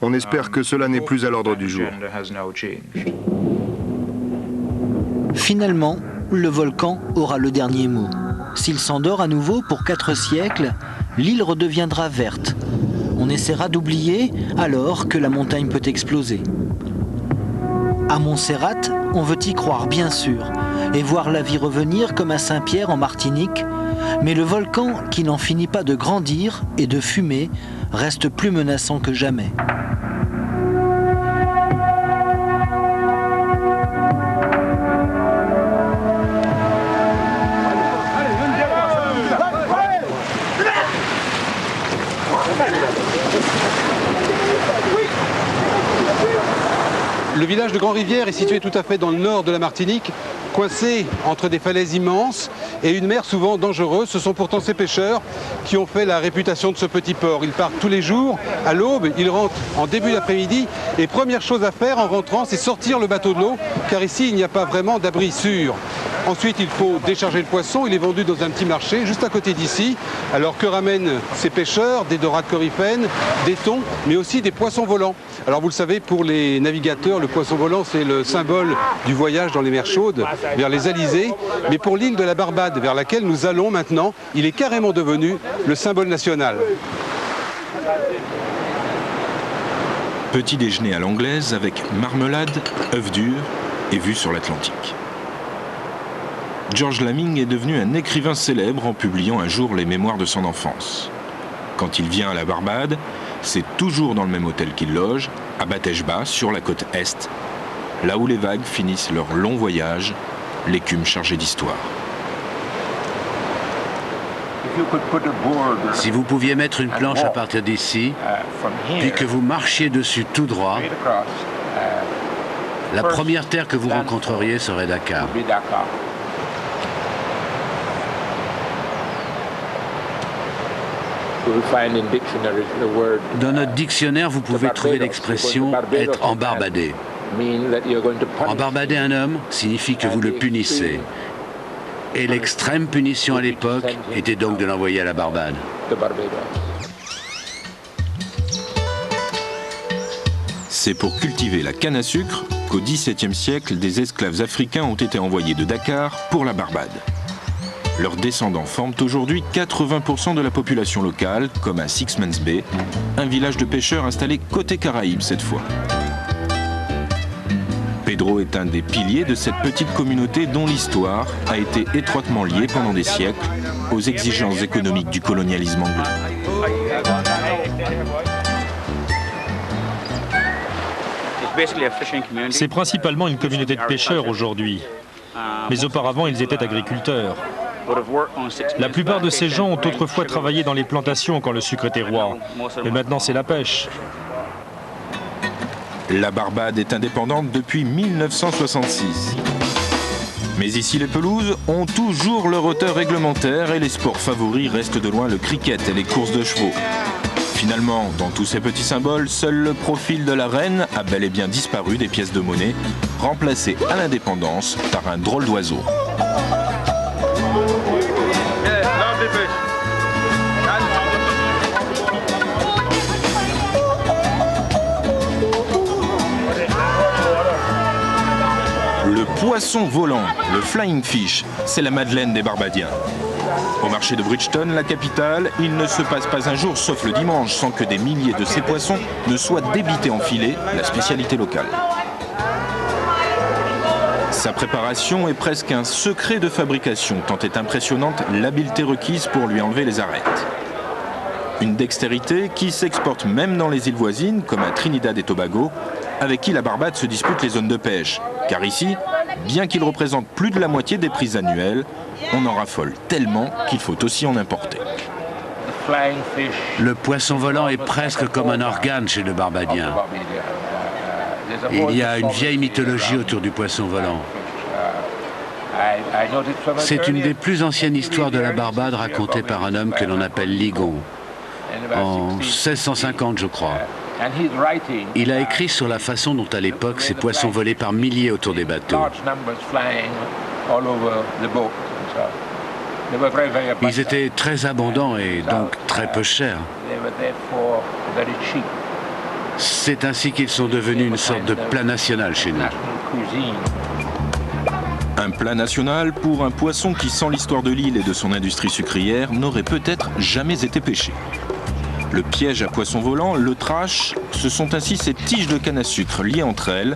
On espère que cela n'est plus à l'ordre du jour. Finalement, le volcan aura le dernier mot. S'il s'endort à nouveau pour 4 siècles, l'île redeviendra verte. On essaiera d'oublier alors que la montagne peut exploser. À Montserrat, on veut y croire bien sûr et voir la vie revenir comme à Saint-Pierre en Martinique, mais le volcan qui n'en finit pas de grandir et de fumer reste plus menaçant que jamais. Le village de Grand-Rivière est situé tout à fait dans le nord de la Martinique, coincé entre des falaises immenses et une mer souvent dangereuse. Ce sont pourtant ces pêcheurs qui ont fait la réputation de ce petit port. Ils partent tous les jours, à l'aube, ils rentrent en début d'après-midi et première chose à faire en rentrant, c'est sortir le bateau de l'eau, car ici il n'y a pas vraiment d'abri sûr. Ensuite, il faut décharger le poisson, il est vendu dans un petit marché juste à côté d'ici. Alors que ramènent ces pêcheurs? Des dorades coryphènes, des thons, mais aussi des poissons volants. Alors vous le savez, pour les navigateurs, le poisson volant c'est le symbole du voyage dans les mers chaudes, vers les alizés. Mais pour l'île de la Barbade, vers laquelle nous allons maintenant, il est carrément devenu le symbole national. Petit déjeuner à l'anglaise avec marmelade, œufs durs et vue sur l'Atlantique. George Lamming est devenu un écrivain célèbre en publiant un jour les mémoires de son enfance. Quand il vient à la Barbade, c'est toujours dans le même hôtel qu'il loge, à Batège-Bas, sur la côte Est, là où les vagues finissent leur long voyage l'écume chargée d'histoire. Si vous pouviez mettre une planche à partir d'ici, puis que vous marchiez dessus tout droit, la première terre que vous rencontreriez serait Dakar. Dans notre dictionnaire, vous pouvez trouver l'expression « être embarbadé ». Embarbader un homme signifie que vous le punissez. Et l'extrême punition à l'époque était donc de l'envoyer à la Barbade. C'est pour cultiver la canne à sucre qu'au XVIIe siècle, des esclaves africains ont été envoyés de Dakar pour la Barbade. Leurs descendants forment aujourd'hui 80% de la population locale, comme à Sixmans Bay, un village de pêcheurs installé côté Caraïbes cette fois. Pedro est un des piliers de cette petite communauté dont l'histoire a été étroitement liée pendant des siècles aux exigences économiques du colonialisme anglais. C'est principalement une communauté de pêcheurs aujourd'hui, mais auparavant ils étaient agriculteurs. La plupart de ces gens ont autrefois travaillé dans les plantations quand le sucre était roi, mais maintenant c'est la pêche. La Barbade est indépendante depuis 1966. Mais ici, les pelouses ont toujours leur hauteur réglementaire et les sports favoris restent de loin le cricket et les courses de chevaux. Finalement, dans tous ces petits symboles, seul le profil de la reine a bel et bien disparu des pièces de monnaie, remplacé à l'indépendance par un drôle d'oiseau. Le poisson volant, le flying fish, c'est la Madeleine des Barbadiens. Au marché de Bridgeton, la capitale, il ne se passe pas un jour, sauf le dimanche, sans que des milliers de ces poissons ne soient débités en filet, la spécialité locale. Sa préparation est presque un secret de fabrication, tant est impressionnante l'habileté requise pour lui enlever les arêtes. Une dextérité qui s'exporte même dans les îles voisines, comme à Trinidad et Tobago, avec qui la Barbade se dispute les zones de pêche. Car ici, bien qu'il représente plus de la moitié des prises annuelles, on en raffole tellement qu'il faut aussi en importer. Le poisson volant est presque comme un organe chez le Barbadien. Il y a une vieille mythologie autour du poisson volant. C'est une des plus anciennes histoires de la Barbade racontée par un homme que l'on appelle Ligon, en 1650 je crois. Il a écrit sur la façon dont à l'époque ces poissons volaient par milliers autour des bateaux. Ils étaient très abondants et donc très peu chers. C'est ainsi qu'ils sont devenus une sorte de plat national chez nous. Un plat national pour un poisson qui, sans l'histoire de l'île et de son industrie sucrière, n'aurait peut-être jamais été pêché. Le piège à poisson volant, le trash, ce sont ainsi ces tiges de canne à sucre liées entre elles,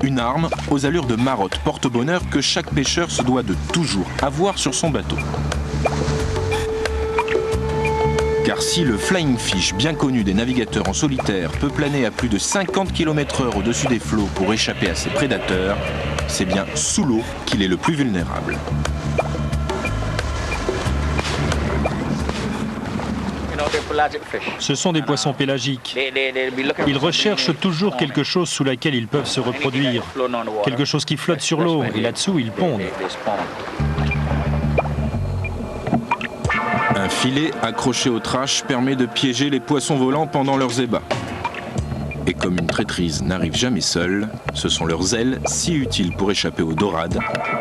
une arme aux allures de marotte porte-bonheur que chaque pêcheur se doit de toujours avoir sur son bateau. Car si le flying fish, bien connu des navigateurs en solitaire, peut planer à plus de 50 km/h au-dessus des flots pour échapper à ses prédateurs, c'est bien sous l'eau qu'il est le plus vulnérable. Ce sont des poissons pélagiques. Ils recherchent toujours quelque chose sous laquelle ils peuvent se reproduire, quelque chose qui flotte sur l'eau, et là-dessous ils pondent. Un filet accroché au trash permet de piéger les poissons volants pendant leurs ébats. Et comme une traîtrise n'arrive jamais seule, ce sont leurs ailes, si utiles pour échapper aux dorades,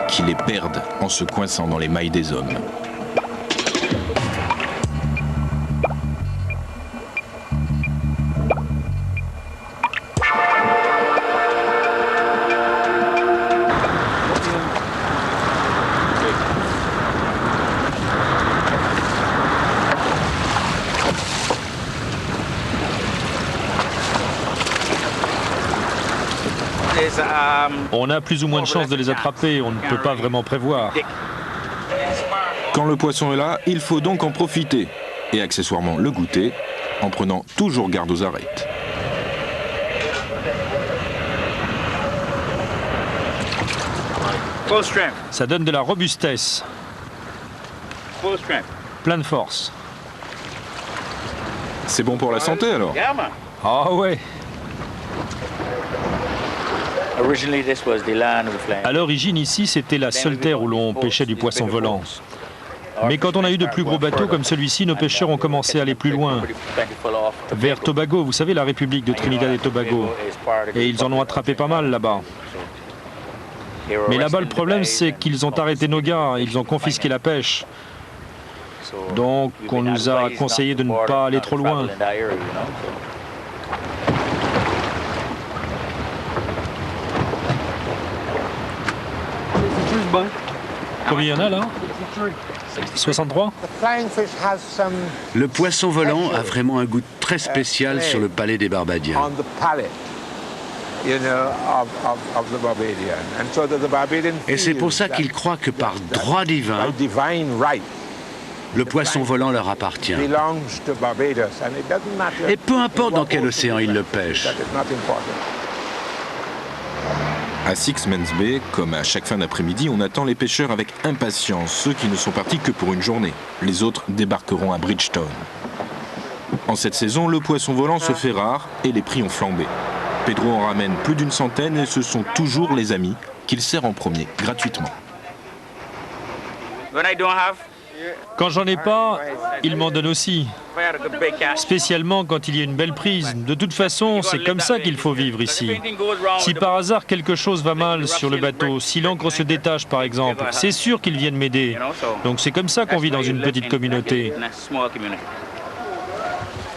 qui les perdent en se coinçant dans les mailles des hommes. On a plus ou moins de chances de les attraper, on ne peut pas vraiment prévoir. Quand le poisson est là, il faut donc en profiter, et accessoirement le goûter, en prenant toujours garde aux arêtes. Ça donne de la robustesse. Plein de force. C'est bon pour la santé alors? Ah ouais. À l'origine, ici, c'était la seule terre où l'on pêchait du poisson volant. Mais quand on a eu de plus gros bateaux comme celui-ci, nos pêcheurs ont commencé à aller plus loin, vers Tobago, vous savez, la République de Trinidad et Tobago. Et ils en ont attrapé pas mal là-bas. Mais là-bas, le problème, c'est qu'ils ont arrêté nos gars, ils ont confisqué la pêche. Donc, on nous a conseillé de ne pas aller trop loin. Combien il y en a là? 63? Le poisson volant a vraiment un goût très spécial sur le palais des Barbadiens. Et c'est pour ça qu'ils croient que par droit divin, le poisson volant leur appartient. Et peu importe dans quel océan ils le pêchent. À Sixmans Bay, comme à chaque fin d'après-midi, on attend les pêcheurs avec impatience, ceux qui ne sont partis que pour une journée. Les autres débarqueront à Bridgetown. En cette saison, le poisson volant se fait rare et les prix ont flambé. Pedro en ramène plus d'une centaine et ce sont toujours les amis qu'il sert en premier, gratuitement. Quand j'en ai pas, il m'en donne aussi. Spécialement quand il y a une belle prise. De toute façon, c'est comme ça qu'il faut vivre ici. Si par hasard quelque chose va mal sur le bateau, si l'ancre se détache par exemple, c'est sûr qu'ils viennent m'aider. Donc c'est comme ça qu'on vit dans une petite communauté.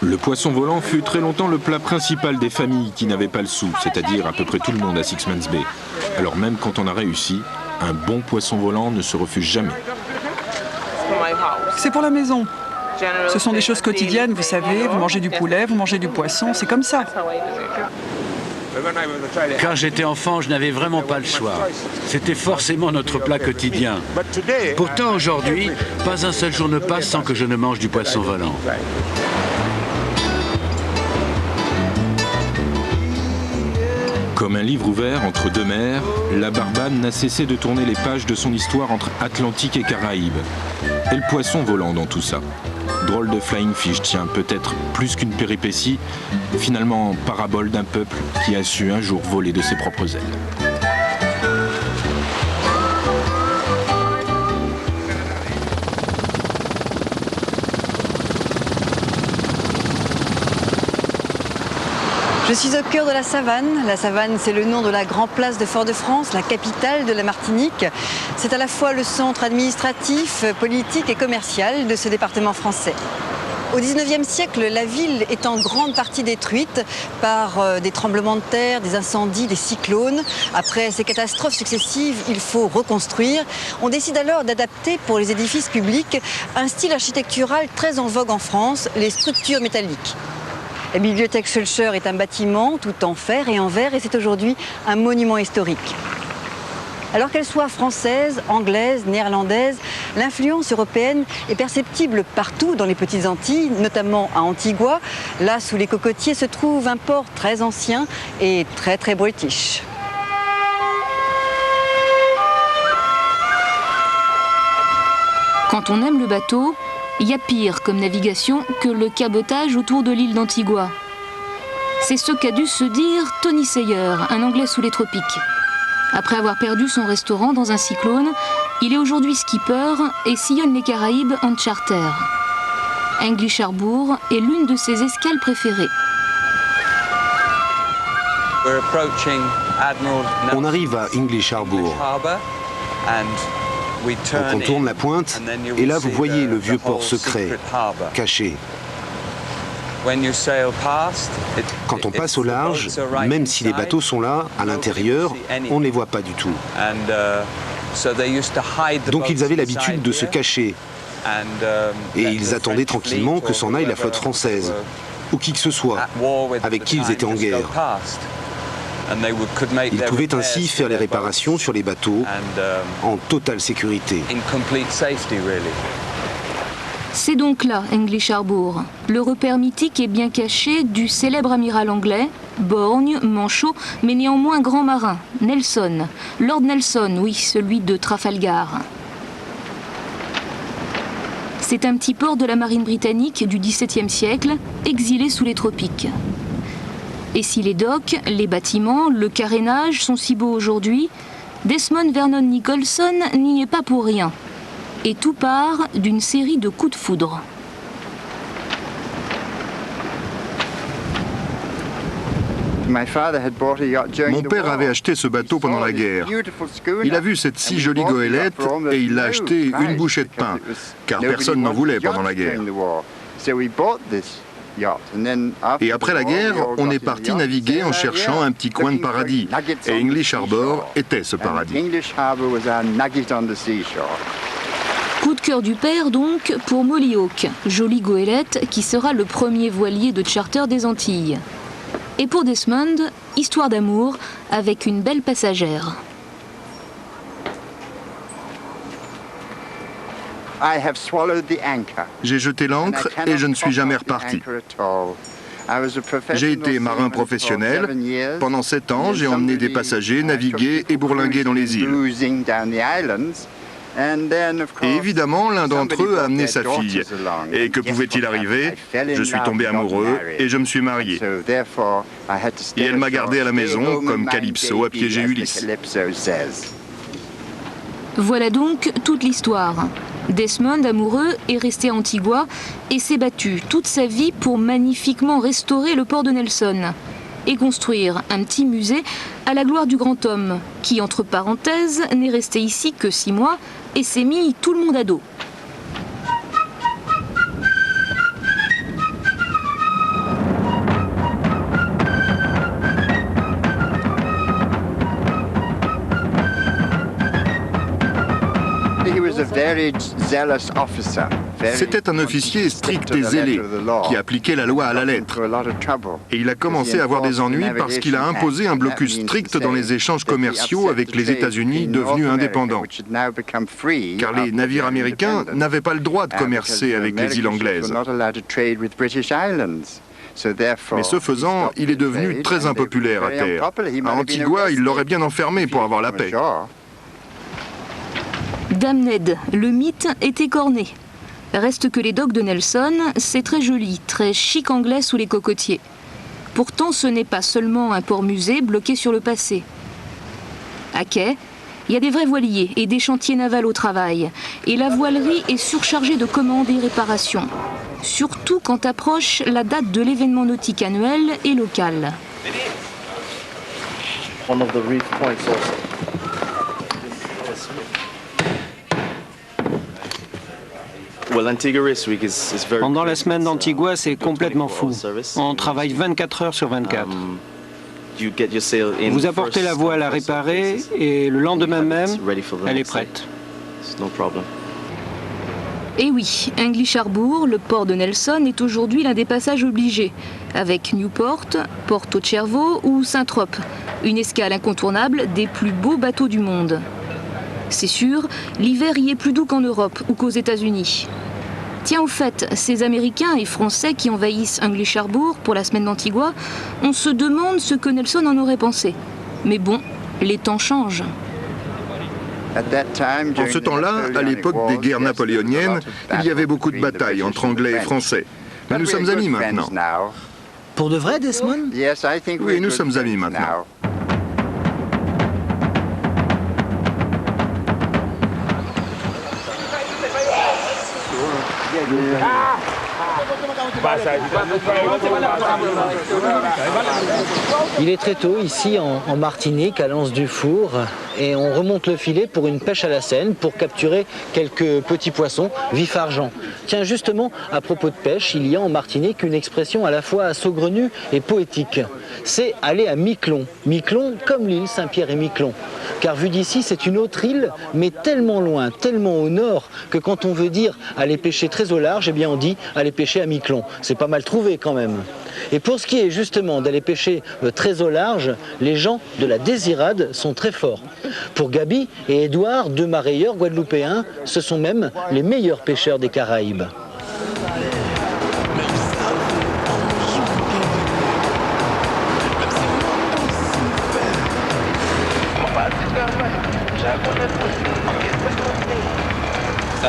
Le poisson volant fut très longtemps le plat principal des familles qui n'avaient pas le sou, c'est-à-dire à peu près tout le monde à Sixmans Bay. Alors même quand on a réussi, un bon poisson volant ne se refuse jamais. C'est pour la maison. Ce sont des choses quotidiennes, vous savez, vous mangez du poulet, vous mangez du poisson, c'est comme ça. Quand j'étais enfant, je n'avais vraiment pas le choix. C'était forcément notre plat quotidien. Pourtant, aujourd'hui, pas un seul jour ne passe sans que je ne mange du poisson volant. Comme un livre ouvert entre deux mers, la Barbade n'a cessé de tourner les pages de son histoire entre Atlantique et Caraïbes. Et le poisson volant dans tout ça. Drôle de flying fish, tiens, peut-être plus qu'une péripétie, finalement parabole d'un peuple qui a su un jour voler de ses propres ailes. Je suis au cœur de la Savane. La Savane, c'est le nom de la grande place de Fort-de-France, la capitale de la Martinique. C'est à la fois le centre administratif, politique et commercial de ce département français. Au XIXe siècle, la ville est en grande partie détruite par des tremblements de terre, des incendies, des cyclones. Après ces catastrophes successives, il faut reconstruire. On décide alors d'adapter pour les édifices publics un style architectural très en vogue en France, les structures métalliques. La bibliothèque Schulcher est un bâtiment tout en fer et en verre et c'est aujourd'hui un monument historique. Alors qu'elle soit française, anglaise, néerlandaise, l'influence européenne est perceptible partout dans les petites Antilles, notamment à Antigua. Là, sous les cocotiers, se trouve un port très ancien et très très british. Quand on aime le bateau, il y a pire comme navigation que le cabotage autour de l'île d'Antigua. C'est ce qu'a dû se dire Tony Sayer, un Anglais sous les tropiques. Après avoir perdu son restaurant dans un cyclone, il est aujourd'hui skipper et sillonne les Caraïbes en charter. English Harbour est l'une de ses escales préférées. On arrive à English Harbour. On contourne la pointe et là vous voyez le vieux port secret, caché. Quand on passe au large, même si les bateaux sont là, à l'intérieur, on ne les voit pas du tout. Donc ils avaient l'habitude de se cacher et ils attendaient tranquillement que s'en aille la flotte française ou qui que ce soit avec qui ils étaient en guerre. Ils pouvaient ainsi faire les réparations sur les bateaux en totale sécurité. C'est donc là English Harbour, le repère mythique et bien caché du célèbre amiral anglais, borgne, manchot, mais néanmoins grand marin, Nelson. Lord Nelson, oui, celui de Trafalgar. C'est un petit port de la marine britannique du XVIIe siècle, exilé sous les tropiques. Et si les docks, les bâtiments, le carénage sont si beaux aujourd'hui, Desmond Vernon Nicholson n'y est pas pour rien. Et tout part d'une série de coups de foudre. Mon père avait acheté ce bateau pendant la guerre. Il a vu cette si jolie goélette et il l'a acheté une bouchée de pain, car personne n'en voulait pendant la guerre. Et après la guerre, on est parti naviguer en cherchant un petit coin de paradis. Et English Harbour était ce paradis. Coup de cœur du père donc pour Molly Hawke, jolie goélette qui sera le premier voilier de charter des Antilles. Et pour Desmond, histoire d'amour avec une belle passagère. J'ai jeté l'ancre et je ne suis jamais reparti. J'ai été marin professionnel. Pendant 7 ans, j'ai emmené des passagers, navigué et bourlingué dans les îles. Et évidemment, l'un d'entre eux a amené sa fille. Et que pouvait-il arriver? Je suis tombé amoureux et je me suis marié. Et elle m'a gardé à la maison, comme Calypso a piégé Ulysse. Voilà donc toute l'histoire. Desmond, amoureux, est resté à Antigua et s'est battu toute sa vie pour magnifiquement restaurer le port de Nelson et construire un petit musée à la gloire du grand homme, qui, entre parenthèses, n'est resté ici que 6 mois et s'est mis tout le monde à dos. C'était un officier strict et zélé, qui appliquait la loi à la lettre. Et il a commencé à avoir des ennuis parce qu'il a imposé un blocus strict dans les échanges commerciaux avec les États-Unis devenus indépendants. Car les navires américains n'avaient pas le droit de commercer avec les îles anglaises. Mais ce faisant, il est devenu très impopulaire à terre. À Antigua, il l'aurait bien enfermé pour avoir la paix. Dame Ned, le mythe est écorné. Reste que les docks de Nelson, c'est très joli, très chic anglais sous les cocotiers. Pourtant, ce n'est pas seulement un port-musée bloqué sur le passé. À quai, il y a des vrais voiliers et des chantiers navals au travail. Et la voilerie est surchargée de commandes et réparations. Surtout quand approche la date de l'événement nautique annuel et local. Pendant la semaine d'Antigua, c'est complètement fou. On travaille 24 heures sur 24. Vous apportez la voile à réparer et le lendemain même, elle est prête. Et oui, English Harbour, le port de Nelson, est aujourd'hui l'un des passages obligés, avec Newport, Porto Cervo ou Saint-Trope, une escale incontournable des plus beaux bateaux du monde. C'est sûr, l'hiver y est plus doux qu'en Europe ou qu'aux États-Unis. Tiens, au fait, ces Américains et Français qui envahissent English Harbour pour la semaine d'Antigua, on se demande ce que Nelson en aurait pensé. Mais bon, les temps changent. En ce temps-là, à l'époque des guerres napoléoniennes, il y avait beaucoup de batailles entre Anglais et Français. Mais nous sommes amis maintenant. Pour de vrai, Desmond? Oui, nous sommes amis maintenant. Il est très tôt ici en Martinique, à l'Anse-du-Four, et on remonte le filet pour une pêche à la Seine pour capturer quelques petits poissons vif-argent. Tiens, justement, à propos de pêche, il y a en Martinique une expression à la fois saugrenue et poétique. C'est aller à Miquelon. Miquelon comme l'île Saint-Pierre-et-Miquelon. Car vu d'ici, c'est une autre île, mais tellement loin, tellement au nord, que quand on veut dire aller pêcher très au large, eh bien on dit aller pêcher à Miquelon. C'est pas mal trouvé quand même. Et pour ce qui est justement d'aller pêcher très au large, les gens de la Désirade sont très forts. Pour Gaby et Édouard, 2 mareyeurs guadeloupéens, ce sont même les meilleurs pêcheurs des Caraïbes.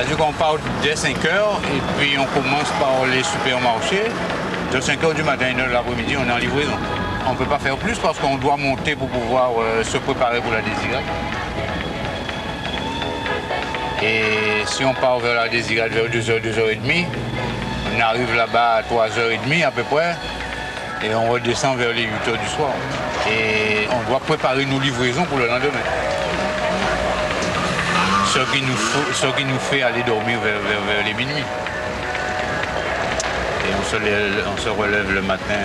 C'est-à-dire qu'on part dès 5 heures et puis on commence par les supermarchés. De 5 heures du matin à 1 heure de l'après-midi, on est en livraison. On ne peut pas faire plus parce qu'on doit monter pour pouvoir se préparer pour la Désirade. Et si on part vers la Désirade vers 2h, 2h30, on arrive là-bas à 3h30 à peu près et on redescend vers les 8h du soir. Et on doit préparer nos livraisons pour le lendemain. Ce qui nous fait aller dormir vers les minuit. Et on se relève le matin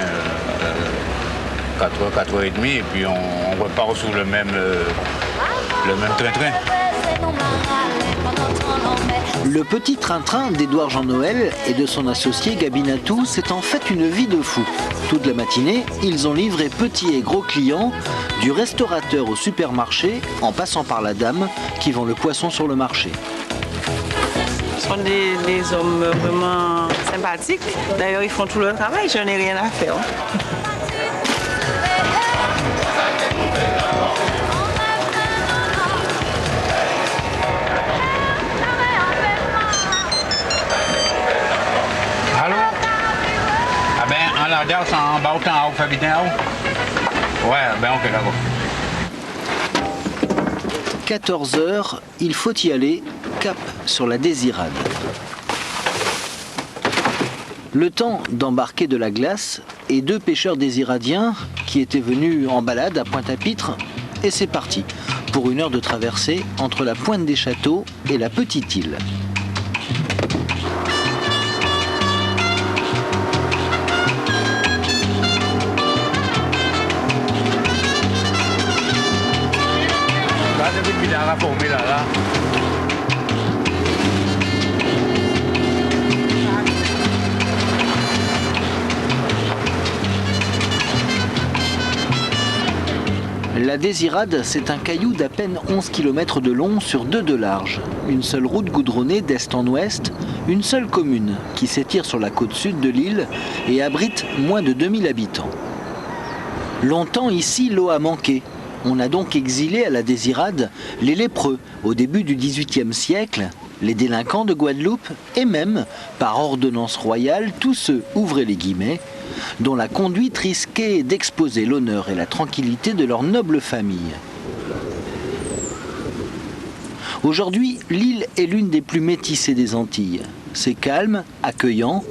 4h, 4h30 et puis on repart sur le même train-train. Le petit train-train d'Édouard Jean Noël et de son associé Gabi Natou, c'est en fait une vie de fou. Toute la matinée, ils ont livré petits et gros clients, du restaurateur au supermarché, en passant par la dame qui vend le poisson sur le marché. Ce sont des hommes vraiment sympathiques. D'ailleurs, ils font tout leur travail, je n'ai rien à faire. En bas autant à faire bien haut. Ouais, ben ok, d'accord. 14h, il faut y aller, cap sur la Désirade. Le temps d'embarquer de la glace et 2 pêcheurs désiradiens qui étaient venus en balade à Pointe-à-Pitre, et c'est parti pour 1 heure de traversée entre la Pointe des Châteaux et la Petite Île. La Désirade, c'est un caillou d'à peine 11 km de long sur 2 de large. Une seule route goudronnée d'est en ouest, une seule commune qui s'étire sur la côte sud de l'île et abrite moins de 2000 habitants. Longtemps ici, l'eau a manqué. On a donc exilé à la Désirade les lépreux au début du XVIIIe siècle, les délinquants de Guadeloupe et même, par ordonnance royale, tous ceux, ouvrez les guillemets, dont la conduite risquait d'exposer l'honneur et la tranquillité de leur noble famille. Aujourd'hui, l'île est l'une des plus métissées des Antilles. C'est calme, accueillant,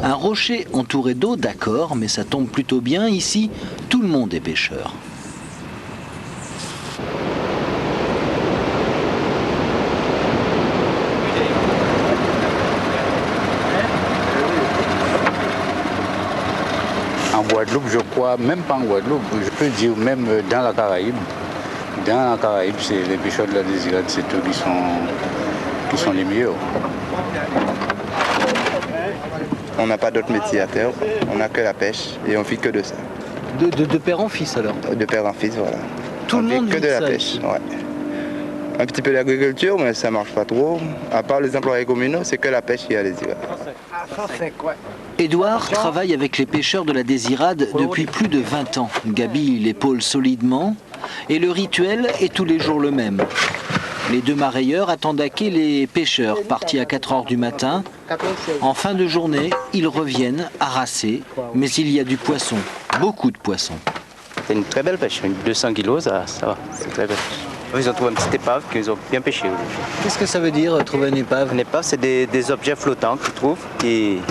un rocher entouré d'eau, d'accord, mais ça tombe plutôt bien, ici, tout le monde est pêcheur. En Guadeloupe, je crois, même pas en Guadeloupe, je peux dire même dans la Caraïbe. Dans la Caraïbe, c'est les pêcheurs de la Désirade, c'est eux qui sont les meilleurs. On n'a pas d'autre métier à terre, on n'a que la pêche et on ne vit que de ça. De père en fils alors? De père en fils, voilà. Tout le monde vit que de la pêche, ouais. Un petit peu d'agriculture, mais ça ne marche pas trop. À part les employés communaux, c'est que la pêche qui a les Désirades. Édouard travaille avec les pêcheurs de la Désirade depuis plus de 20 ans. Gabi l'épaule solidement et le rituel est tous les jours le même. Les 2 marailleurs attendent à quai les pêcheurs partis à 4 h du matin. En fin de journée, ils reviennent harassés, mais il y a du poisson, beaucoup de poissons. C'est une très belle pêche, 200 kilos, ça va, c'est très belle. Ils ont trouvé une petite épave qu'ils ont bien pêché. Qu'est-ce que ça veut dire, trouver une épave? Une épave, c'est des objets flottants qu'ils trouvent, qui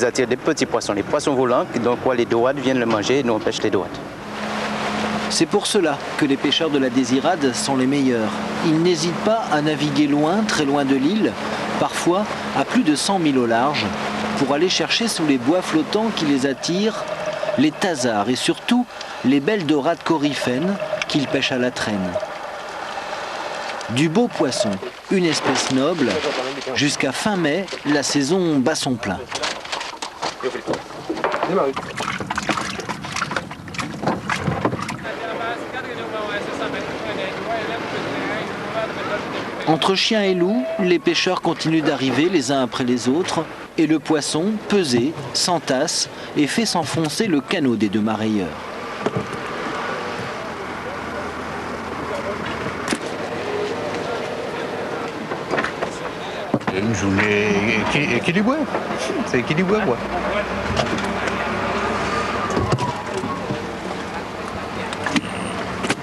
attirent des petits poissons, les poissons volants, donc les dorades viennent le manger et nous on pêche les dorades. C'est pour cela que les pêcheurs de la Désirade sont les meilleurs. Ils n'hésitent pas à naviguer loin, très loin de l'île, parfois à plus de 100 000 au large, pour aller chercher sous les bois flottants qui les attirent, les thazards et surtout les belles dorades coryphènes qu'ils pêchent à la traîne. Du beau poisson, une espèce noble, jusqu'à fin mai, la saison bat son plein. Entre chiens et loups, les pêcheurs continuent d'arriver les uns après les autres et le poisson, pesé, s'entasse et fait s'enfoncer le canot des 2 marailleurs. toujours équilibré. C'est équilibré, quoi.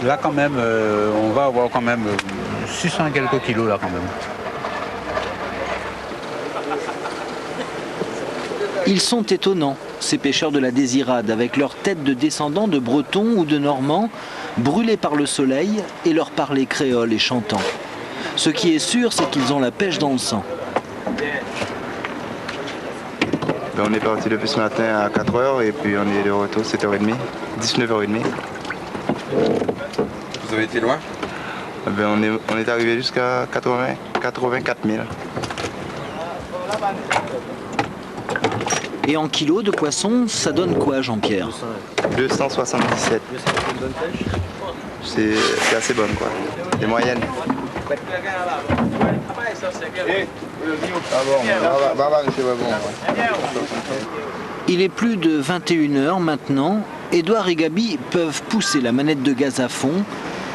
Là, quand même, on va avoir quand même 600 quelques kilos, là, quand même. Ils sont étonnants, ces pêcheurs de la Désirade, avec leur tête de descendants de Bretons ou de Normands, brûlés par le soleil et leur parler créole et chantant. Ce qui est sûr, c'est qu'ils ont la pêche dans le sang. On est parti depuis ce matin à 4h et puis on est de retour 7h30, 19h30. Vous avez été loin? On est arrivé jusqu'à 84 000. Et en kilos de poisson, ça donne quoi, Jean-Pierre? 277. C'est assez bonne, quoi. C'est moyenne. Il est plus de 21h maintenant. Édouard et Gabi peuvent pousser la manette de gaz à fond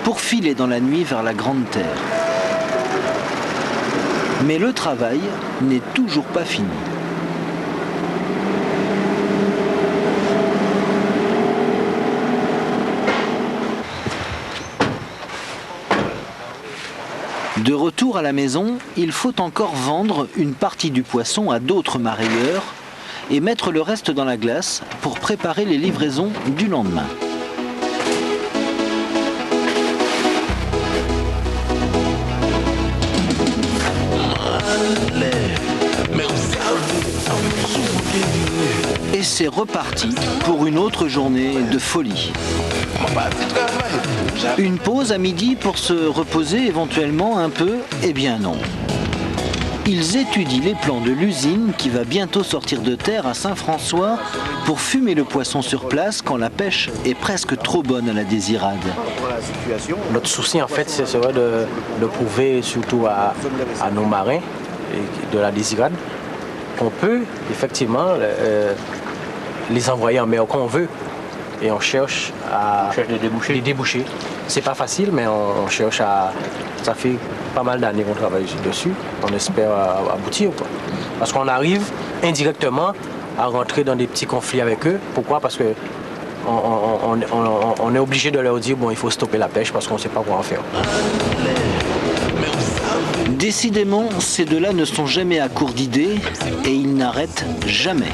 pour filer dans la nuit vers la Grande Terre. Mais le travail n'est toujours pas fini. De retour à la maison, il faut encore vendre une partie du poisson à d'autres marailleurs et mettre le reste dans la glace pour préparer les livraisons du lendemain. Et c'est reparti pour une autre journée de folie. Une pause à midi pour se reposer éventuellement un peu? Eh bien non. Ils étudient les plans de l'usine qui va bientôt sortir de terre à Saint-François pour fumer le poisson sur place quand la pêche est presque trop bonne à la Désirade. Notre souci en fait, ce serait de prouver surtout à nos marins de la Désirade qu'on peut effectivement les envoyer en mer quand on veut. Et on cherche des débouchés. C'est pas facile, mais on cherche à... Ça fait pas mal d'années qu'on travaille dessus. On espère aboutir, quoi. Parce qu'on arrive indirectement à rentrer dans des petits conflits avec eux. Pourquoi? Parce que on est obligé de leur dire bon, il faut stopper la pêche parce qu'on ne sait pas quoi en faire. Décidément, ces deux-là ne sont jamais à court d'idées et ils n'arrêtent jamais.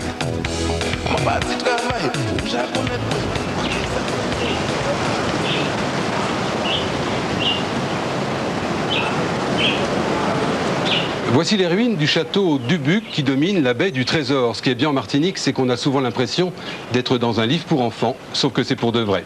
Voici les ruines du château Dubuc qui domine la baie du Trésor. Ce qui est bien en Martinique, c'est qu'on a souvent l'impression d'être dans un livre pour enfants, sauf que c'est pour de vrai.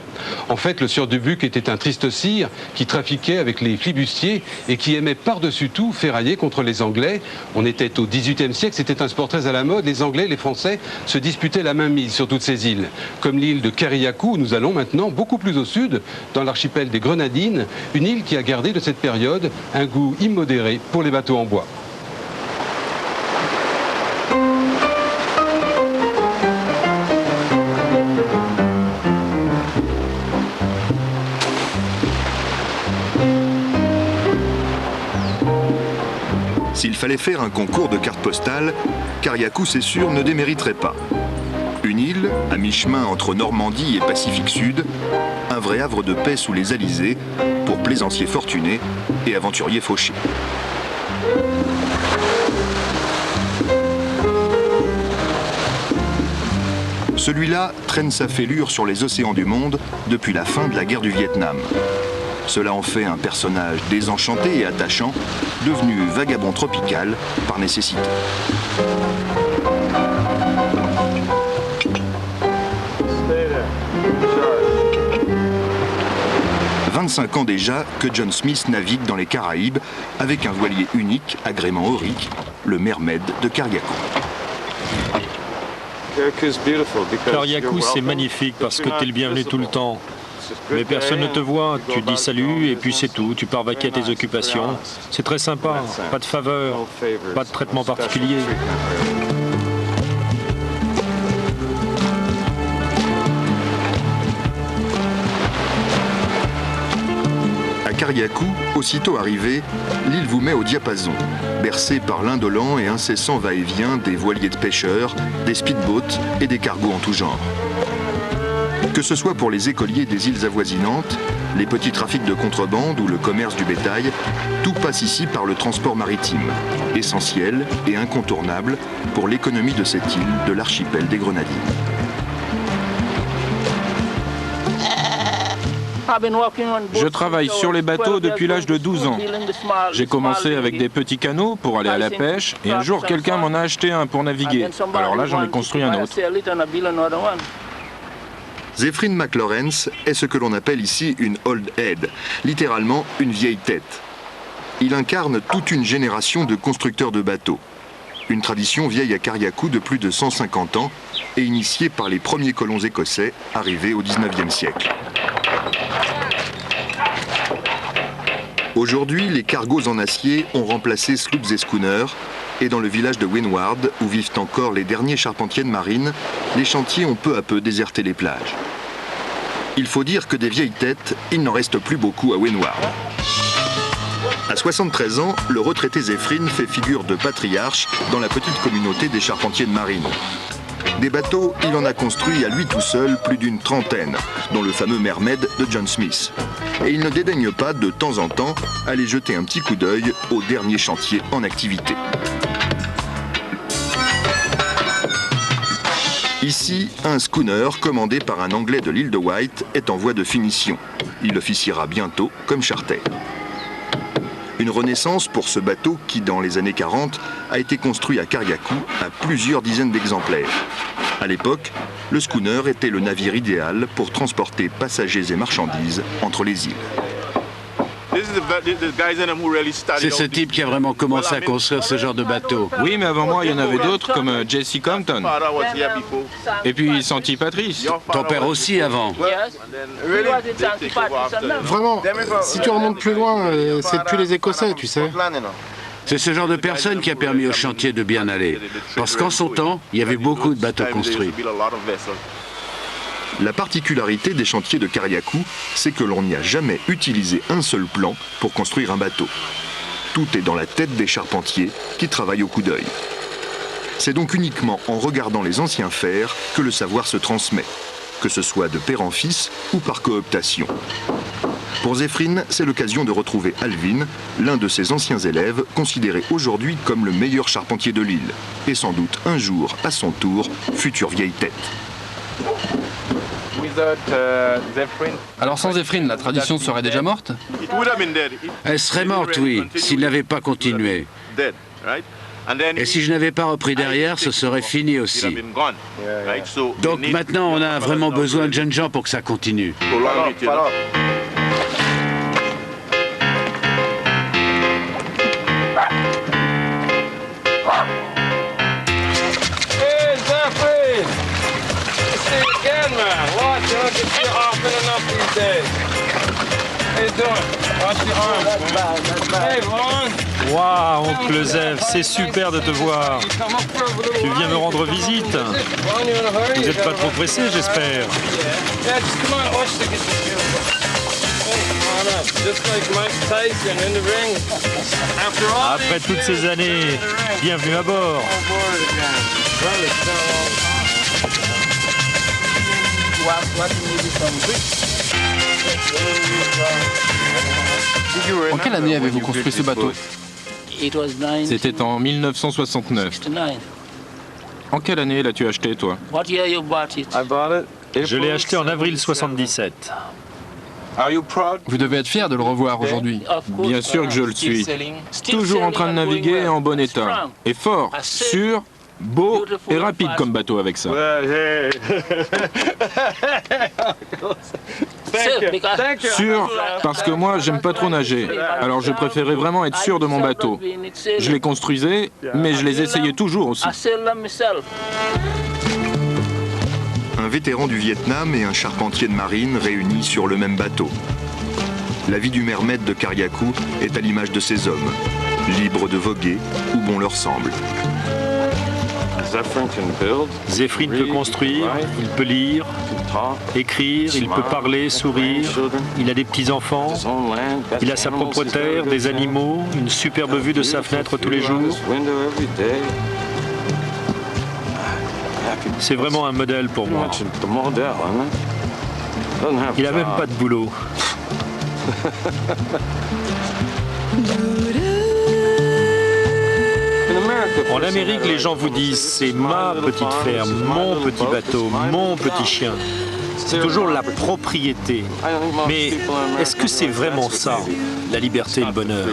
En fait, le sieur Dubuc était un triste sire qui trafiquait avec les flibustiers et qui aimait par-dessus tout ferrailler contre les Anglais. On était au XVIIIe siècle, c'était un sport très à la mode. Les Anglais, les Français se disputaient la mainmise sur toutes ces îles. Comme l'île de Kariakou, où nous allons maintenant beaucoup plus au sud, dans l'archipel des Grenadines, une île qui a gardé de cette période un goût immodéré pour les bateaux en bois. S'il fallait faire un concours de cartes postales, Kariakou, c'est sûr, ne démériterait pas. Une île, à mi-chemin entre Normandie et Pacifique Sud, un vrai havre de paix sous les alizés pour plaisanciers fortunés et aventuriers fauchés. Celui-là traîne sa fêlure sur les océans du monde depuis la fin de la guerre du Vietnam. Cela en fait un personnage désenchanté et attachant, devenu vagabond tropical par nécessité. « 25 ans déjà que John Smith navigue dans les Caraïbes avec un voilier unique, agrément aurique, le Mermaid de Kariakou. Kariakou, c'est magnifique parce que tu es le bienvenu tout le temps. Mais personne ne te voit, tu dis salut et puis c'est tout, tu pars vaquer à tes occupations. C'est très sympa, pas de faveur, pas de traitement particulier. À Kariakou, aussitôt arrivé, l'île vous met au diapason, bercée par l'indolent et incessant va-et-vient des voiliers de pêcheurs, des speedboats et des cargos en tout genre. Que ce soit pour les écoliers des îles avoisinantes, les petits trafics de contrebande ou le commerce du bétail, tout passe ici par le transport maritime, essentiel et incontournable pour l'économie de cette île de l'archipel des Grenadines. Je travaille sur les bateaux depuis l'âge de 12 ans. J'ai commencé avec des petits canots pour aller à la pêche et un jour quelqu'un m'en a acheté un pour naviguer. Alors là j'en ai construit un autre. Zéphrin McLawrence est ce que l'on appelle ici une old head, littéralement une vieille tête. Il incarne toute une génération de constructeurs de bateaux. Une tradition vieille à Kariakou de plus de 150 ans et initiée par les premiers colons écossais arrivés au XIXe siècle. Aujourd'hui, les cargos en acier ont remplacé sloops et schooners, et dans le village de Windward, où vivent encore les derniers charpentiers de marine, les chantiers ont peu à peu déserté les plages. Il faut dire que des vieilles têtes, il n'en reste plus beaucoup à Windward. À 73 ans, le retraité Zéphrin fait figure de patriarche dans la petite communauté des charpentiers de marine. Des bateaux, il en a construit à lui tout seul plus d'une trentaine, dont le fameux Mermaid de John Smith. Et il ne dédaigne pas de temps en temps aller jeter un petit coup d'œil aux derniers chantiers en activité. Ici, un schooner commandé par un Anglais de l'île de Wight est en voie de finition. Il officiera bientôt comme charter. Une renaissance pour ce bateau qui, dans les années 40, a été construit à Kariakou à plusieurs dizaines d'exemplaires. À l'époque, le schooner était le navire idéal pour transporter passagers et marchandises entre les îles. C'est ce type qui a vraiment commencé à construire ce genre de bateau. Oui, mais avant moi, il y en avait d'autres comme Jesse Compton. Et puis Santi Patrice. Ton père aussi avant. Vraiment, si tu remontes plus loin, c'est depuis les Écossais, tu sais. C'est ce genre de personne qui a permis au chantier de bien aller. Parce qu'en son temps, il y avait beaucoup de bateaux construits. La particularité des chantiers de Kariakou, c'est que l'on n'y a jamais utilisé un seul plan pour construire un bateau. Tout est dans la tête des charpentiers qui travaillent au coup d'œil. C'est donc uniquement en regardant les anciens faire que le savoir se transmet, que ce soit de père en fils ou par cooptation. Pour Zéphrin, c'est l'occasion de retrouver Alvin, l'un de ses anciens élèves, considéré aujourd'hui comme le meilleur charpentier de l'île, et sans doute un jour, à son tour, future vieille tête. Alors sans Zéphrin, la tradition serait déjà morte? Elle serait morte, oui, s'il n'avait pas continué. Et si je n'avais pas repris derrière, ce serait fini aussi. Donc maintenant, on a vraiment besoin de jeunes gens pour que ça continue. Waouh, oncle Zef, c'est super de te voir. Tu viens me rendre visite. Vous n'êtes pas trop pressé, j'espère. Après toutes ces années, bienvenue à bord. En quelle année avez-vous construit ce bateau? C'était en 1969. En quelle année l'as-tu acheté, toi? Je l'ai acheté en avril 77. Vous devez être fier de le revoir aujourd'hui. Bien sûr que je le suis. Toujours en train de naviguer et en bon état. Et fort, sûr, beau et rapide comme bateau avec ça. Sûr, parce que moi, j'aime pas trop nager. Alors je préférais vraiment être sûr de mon bateau. Je les construisais, mais je les essayais toujours aussi. Un vétéran du Vietnam et un charpentier de marine réunis sur le même bateau. La vie du Mermaid de Kariakou est à l'image de ces hommes, libres de voguer où bon leur semble. Zéphrin peut construire, il peut lire, écrire, il peut parler, sourire, il a des petits-enfants, il a sa propre terre, des animaux, une superbe vue de sa fenêtre tous les jours. C'est vraiment un modèle pour moi. Il n'a même pas de boulot. En Amérique, les gens vous disent « c'est ma petite ferme, mon petit bateau, mon petit chien ». C'est toujours la propriété. Mais est-ce que c'est vraiment ça, la liberté et le bonheur ?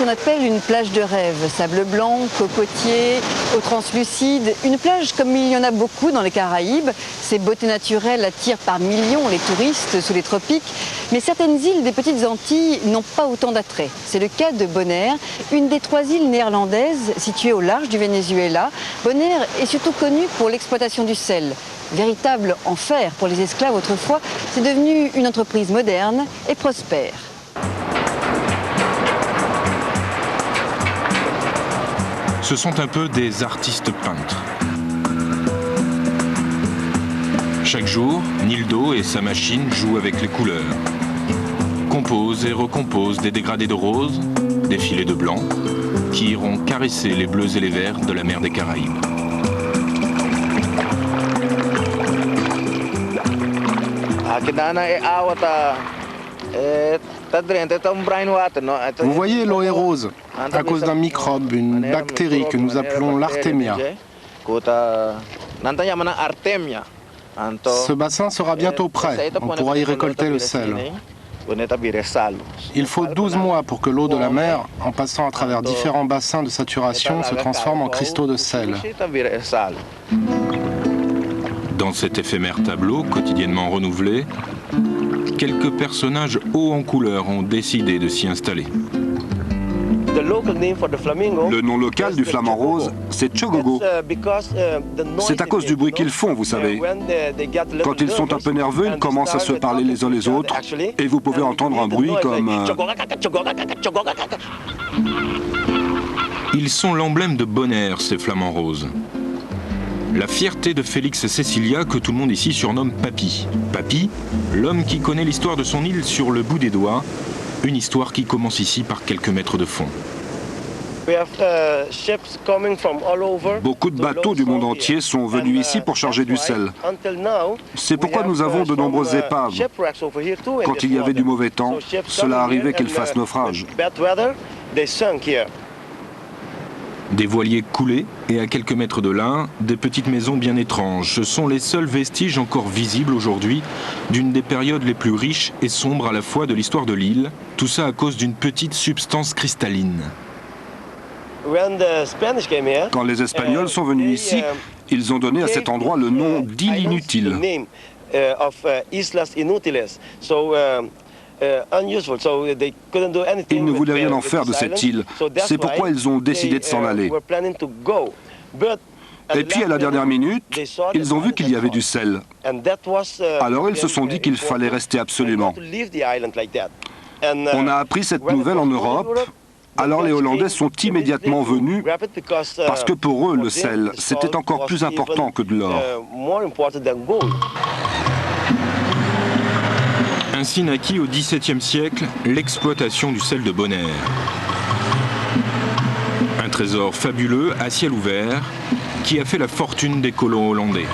On appelle une plage de rêve, sable blanc, cocotier, eau translucide, une plage comme il y en a beaucoup dans les Caraïbes. Ces beautés naturelles attirent par millions les touristes sous les tropiques, mais certaines îles des Petites Antilles n'ont pas autant d'attrait. C'est le cas de Bonaire, une des 3 îles néerlandaises situées au large du Venezuela. Bonaire est surtout connue pour l'exploitation du sel. Véritable enfer pour les esclaves autrefois, c'est devenu une entreprise moderne et prospère. Ce sont un peu des artistes peintres. Chaque jour, Nildo et sa machine jouent avec les couleurs. Composent et recomposent des dégradés de rose, des filets de blanc, qui iront caresser les bleus et les verts de la mer des Caraïbes. Vous voyez, l'eau est rose, à cause d'un microbe, une bactérie que nous appelons l'artémia. Ce bassin sera bientôt prêt, on pourra y récolter le sel. Il faut 12 mois pour que l'eau de la mer, en passant à travers différents bassins de saturation, se transforme en cristaux de sel. Dans cet éphémère tableau, quotidiennement renouvelé, quelques personnages hauts en couleur ont décidé de s'y installer. Le nom local du flamant rose, c'est Chogogo. C'est à cause du bruit qu'ils font, vous savez. Quand ils sont un peu nerveux, ils commencent à se parler les uns les autres, et vous pouvez entendre un bruit comme... Ils sont l'emblème de Bonaire, ces flamants roses. La fierté de Félix Cecilia, que tout le monde ici surnomme Papy. Papy, l'homme qui connaît l'histoire de son île sur le bout des doigts, une histoire qui commence ici par quelques mètres de fond. Beaucoup de bateaux du monde entier sont venus ici pour charger du sel. C'est pourquoi nous avons de nombreuses épaves. Quand il y avait du mauvais temps, cela arrivait qu'ils fassent naufrage. Des voiliers coulés et à quelques mètres de là, des petites maisons bien étranges. Ce sont les seuls vestiges encore visibles aujourd'hui d'une des périodes les plus riches et sombres à la fois de l'histoire de l'île. Tout ça à cause d'une petite substance cristalline. Quand les Espagnols sont venus ici, ils ont donné à cet endroit le nom d'île inutile. Ils ne voulaient rien en faire de cette île. C'est pourquoi ils ont décidé de s'en aller. Et puis à la dernière minute, ils ont vu qu'il y avait du sel. Alors ils se sont dit qu'il fallait rester absolument. On a appris cette nouvelle en Europe. Alors les Hollandais sont immédiatement venus parce que pour eux, le sel, c'était encore plus important que de l'or. Ainsi naquit au XVIIe siècle l'exploitation du sel de Bonaire. Un trésor fabuleux à ciel ouvert qui a fait la fortune des colons hollandais.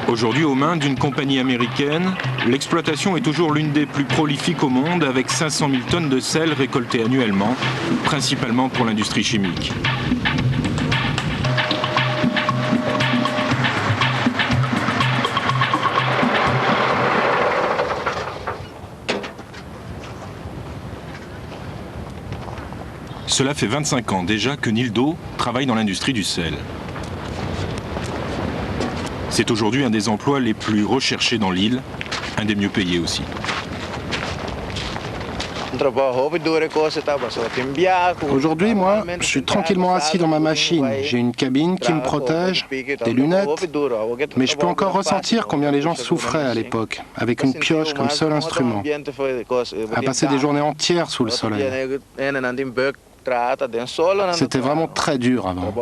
Aujourd'hui aux mains d'une compagnie américaine, l'exploitation est toujours l'une des plus prolifiques au monde avec 500 000 tonnes de sel récoltées annuellement, principalement pour l'industrie chimique. Cela fait 25 ans déjà que Nildo travaille dans l'industrie du sel. C'est aujourd'hui un des emplois les plus recherchés dans l'île, un des mieux payés aussi. Aujourd'hui, moi, je suis tranquillement assis dans ma machine. J'ai une cabine qui me protège, des lunettes, mais je peux encore ressentir combien les gens souffraient à l'époque, avec une pioche comme seul instrument, à passer des journées entières sous le soleil. C'était vraiment très dur avant.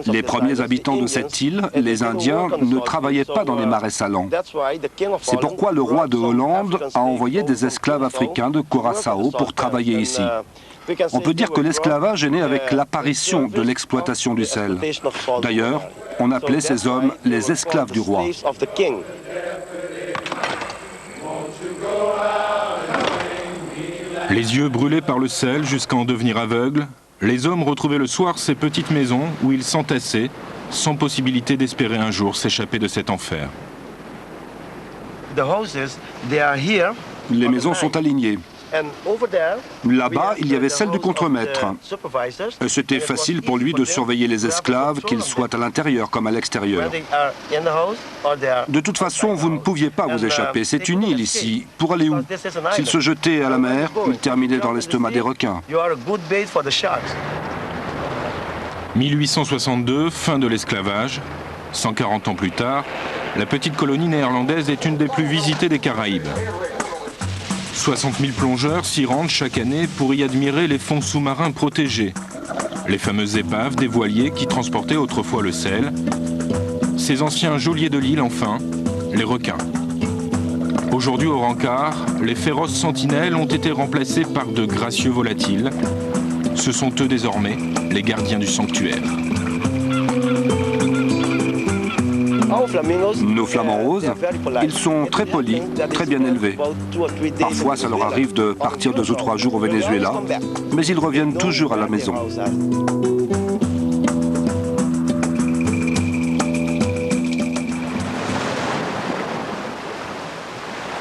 Les premiers habitants de cette île, les Indiens, ne travaillaient pas dans les marais salants. C'est pourquoi le roi de Hollande a envoyé des esclaves africains de Curaçao pour travailler ici. On peut dire que l'esclavage est né avec l'apparition de l'exploitation du sel. D'ailleurs, on appelait ces hommes les esclaves du roi. Les yeux brûlés par le sel jusqu'à en devenir aveugles, les hommes retrouvaient le soir ces petites maisons où ils s'entassaient, sans possibilité d'espérer un jour s'échapper de cet enfer. Les maisons sont alignées. Là-bas, il y avait celle du contremaître. C'était facile pour lui de surveiller les esclaves, qu'ils soient à l'intérieur comme à l'extérieur. De toute façon, vous ne pouviez pas vous échapper. C'est une île ici. Pour aller où? S'ils se jetaient à la mer, ils terminaient dans l'estomac des requins. 1862, fin de l'esclavage. 140 ans plus tard, la petite colonie néerlandaise est une des plus visitées des Caraïbes. 60 000 plongeurs s'y rendent chaque année pour y admirer les fonds sous-marins protégés. Les fameuses épaves des voiliers qui transportaient autrefois le sel. Ces anciens geôliers de l'île, enfin, les requins. Aujourd'hui au rencard, les féroces sentinelles ont été remplacés par de gracieux volatiles. Ce sont eux désormais, les gardiens du sanctuaire. Nos flamants roses, ils sont très polis, très bien élevés. Parfois, ça leur arrive de partir 2 ou 3 jours au Venezuela, mais ils reviennent toujours à la maison.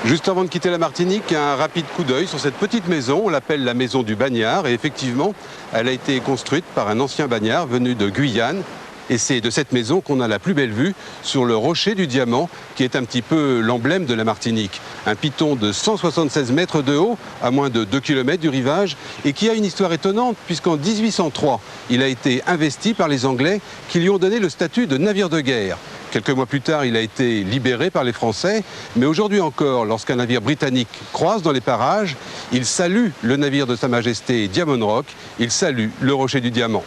Juste avant de quitter la Martinique, un rapide coup d'œil sur cette petite maison, on l'appelle la maison du bagnard, et effectivement, elle a été construite par un ancien bagnard venu de Guyane. Et c'est de cette maison qu'on a la plus belle vue sur le rocher du Diamant, qui est un petit peu l'emblème de la Martinique. Un piton de 176 mètres de haut, à moins de 2 km du rivage, et qui a une histoire étonnante, puisqu'en 1803, il a été investi par les Anglais, qui lui ont donné le statut de navire de guerre. Quelques mois plus tard, il a été libéré par les Français, mais aujourd'hui encore, lorsqu'un navire britannique croise dans les parages, il salue le navire de Sa Majesté Diamond Rock, il salue le rocher du Diamant.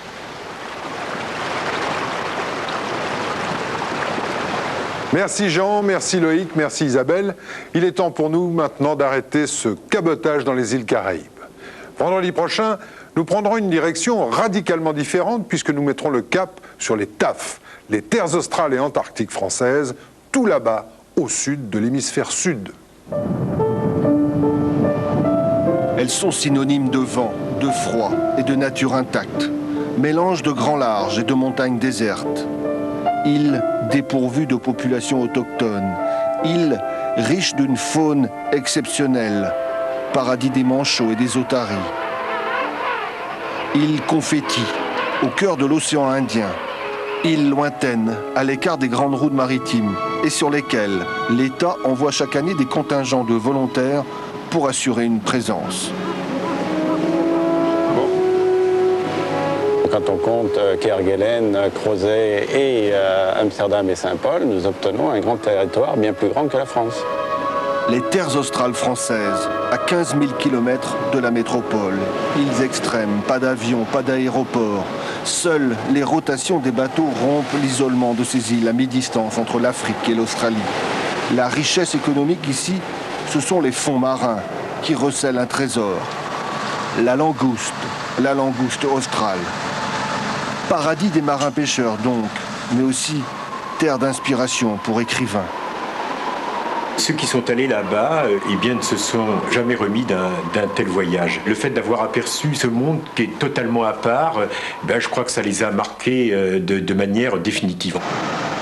Merci Jean, merci Loïc, merci Isabelle. Il est temps pour nous maintenant d'arrêter ce cabotage dans les îles Caraïbes. Vendredi prochain, nous prendrons une direction radicalement différente puisque nous mettrons le cap sur les TAF, les terres australes et antarctiques françaises, tout là-bas au sud de l'hémisphère sud. Elles sont synonymes de vent, de froid et de nature intacte. Mélange de grands larges et de montagnes désertes. Îles dépourvues de population autochtone. Îles riches d'une faune exceptionnelle. Paradis des manchots et des otaries. Îles confettis, au cœur de l'océan Indien. Îles lointaines, à l'écart des grandes routes maritimes, et sur lesquelles l'État envoie chaque année des contingents de volontaires pour assurer une présence. Quand on compte Kerguelen, Crozet et Amsterdam et Saint-Paul, nous obtenons un grand territoire bien plus grand que la France. Les terres australes françaises, à 15 000 km de la métropole. Îles extrêmes, pas d'avions, pas d'aéroports. Seules les rotations des bateaux rompent l'isolement de ces îles à mi-distance entre l'Afrique et l'Australie. La richesse économique ici, ce sont les fonds marins qui recèlent un trésor. La langouste australe. Paradis des marins-pêcheurs donc, mais aussi terre d'inspiration pour écrivains. Ceux qui sont allés là-bas, eh bien, ne se sont jamais remis d'un tel voyage. Le fait d'avoir aperçu ce monde qui est totalement à part, je crois que ça les a marqués de manière définitive.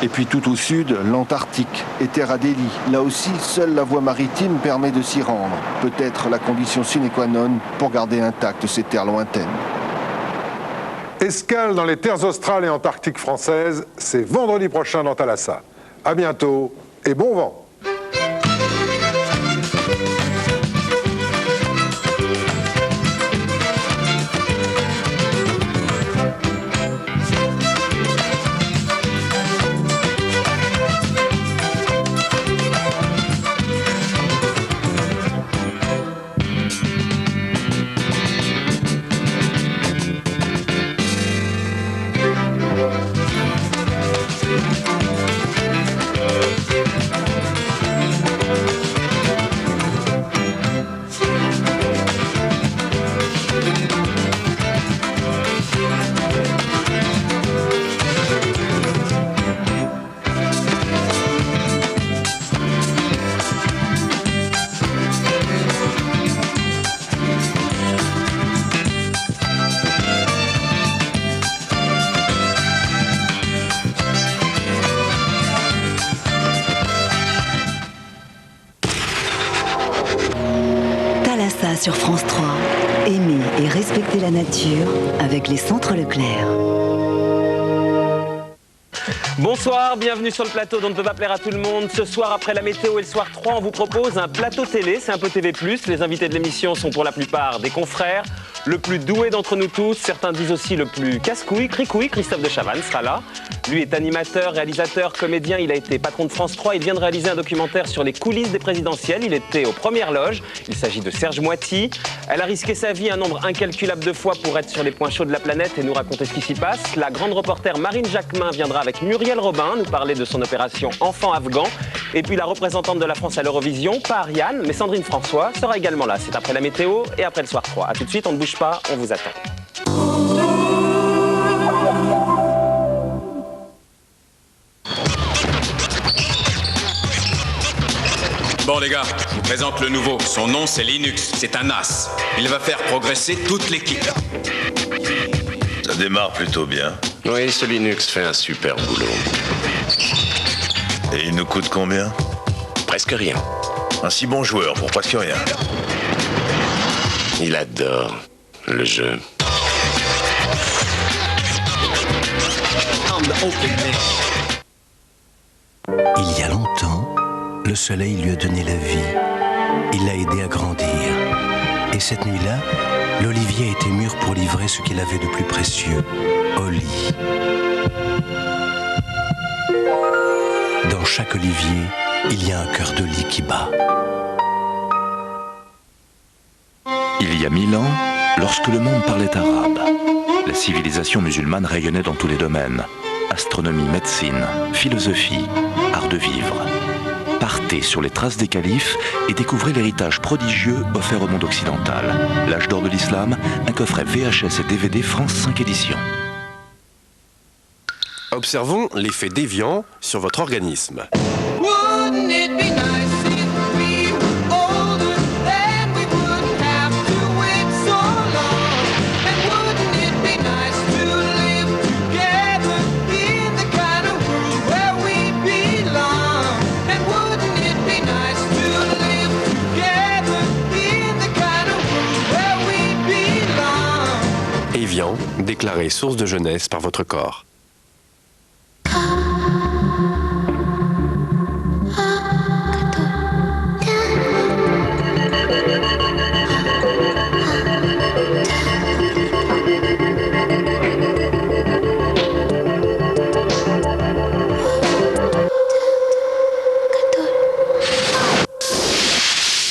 Et puis tout au sud, l'Antarctique et Terre Adélie. Là aussi, seule la voie maritime permet de s'y rendre. Peut-être la condition sine qua non pour garder intactes ces terres lointaines. Escale dans les terres australes et antarctiques françaises, c'est vendredi prochain dans Thalassa. À bientôt et bon vent. Sur France 3, aimer et respecter la nature avec les centres Leclerc. Bonsoir, bienvenue sur le plateau dont ne peut pas plaire à tout le monde. Ce soir, après la météo et le soir 3, on vous propose un plateau télé, c'est un peu TV+. Les invités de l'émission sont pour la plupart des confrères. Le plus doué d'entre nous tous, certains disent aussi le plus casse-couille, cricouille, Christophe de Chavannes sera là. Lui est animateur, réalisateur, comédien, il a été patron de France 3, il vient de réaliser un documentaire sur les coulisses des présidentielles, il était aux premières loges, il s'agit de Serge Moiti. Elle a risqué sa vie un nombre incalculable de fois pour être sur les points chauds de la planète et nous raconter ce qui s'y passe. La grande reporter Marine Jacquemin viendra avec Muriel Robin nous parler de son opération Enfant Afghan. Et puis la représentante de la France à l'Eurovision, pas Ariane, mais Sandrine François, sera également là. C'est après la météo et après le soir 3. A tout de suite, on ne bouge pas, on vous attend. Bon les gars, je vous présente le nouveau. Son nom c'est Linux, c'est un as. Il va faire progresser toute l'équipe. Ça démarre plutôt bien. Oui, ce Linux fait un super boulot. Et il nous coûte combien? Presque rien. Un si bon joueur pour presque rien. Il adore le jeu. Il y a longtemps, le soleil lui a donné la vie. Il l'a aidé à grandir. Et cette nuit-là, l'olivier a été mûr pour livrer ce qu'il avait de plus précieux, Oli. Dans chaque olivier, il y a un cœur d'Oli qui bat. Il y a 1000 ans, lorsque le monde parlait arabe, la civilisation musulmane rayonnait dans tous les domaines. Astronomie, médecine, philosophie, art de vivre. Partez sur les traces des califes et découvrez l'héritage prodigieux offert au monde occidental. L'âge d'or de l'islam, un coffret VHS et DVD France 5 éditions. Observons l'effet déviant sur votre organisme. Evian, déclaré source de jeunesse par votre corps.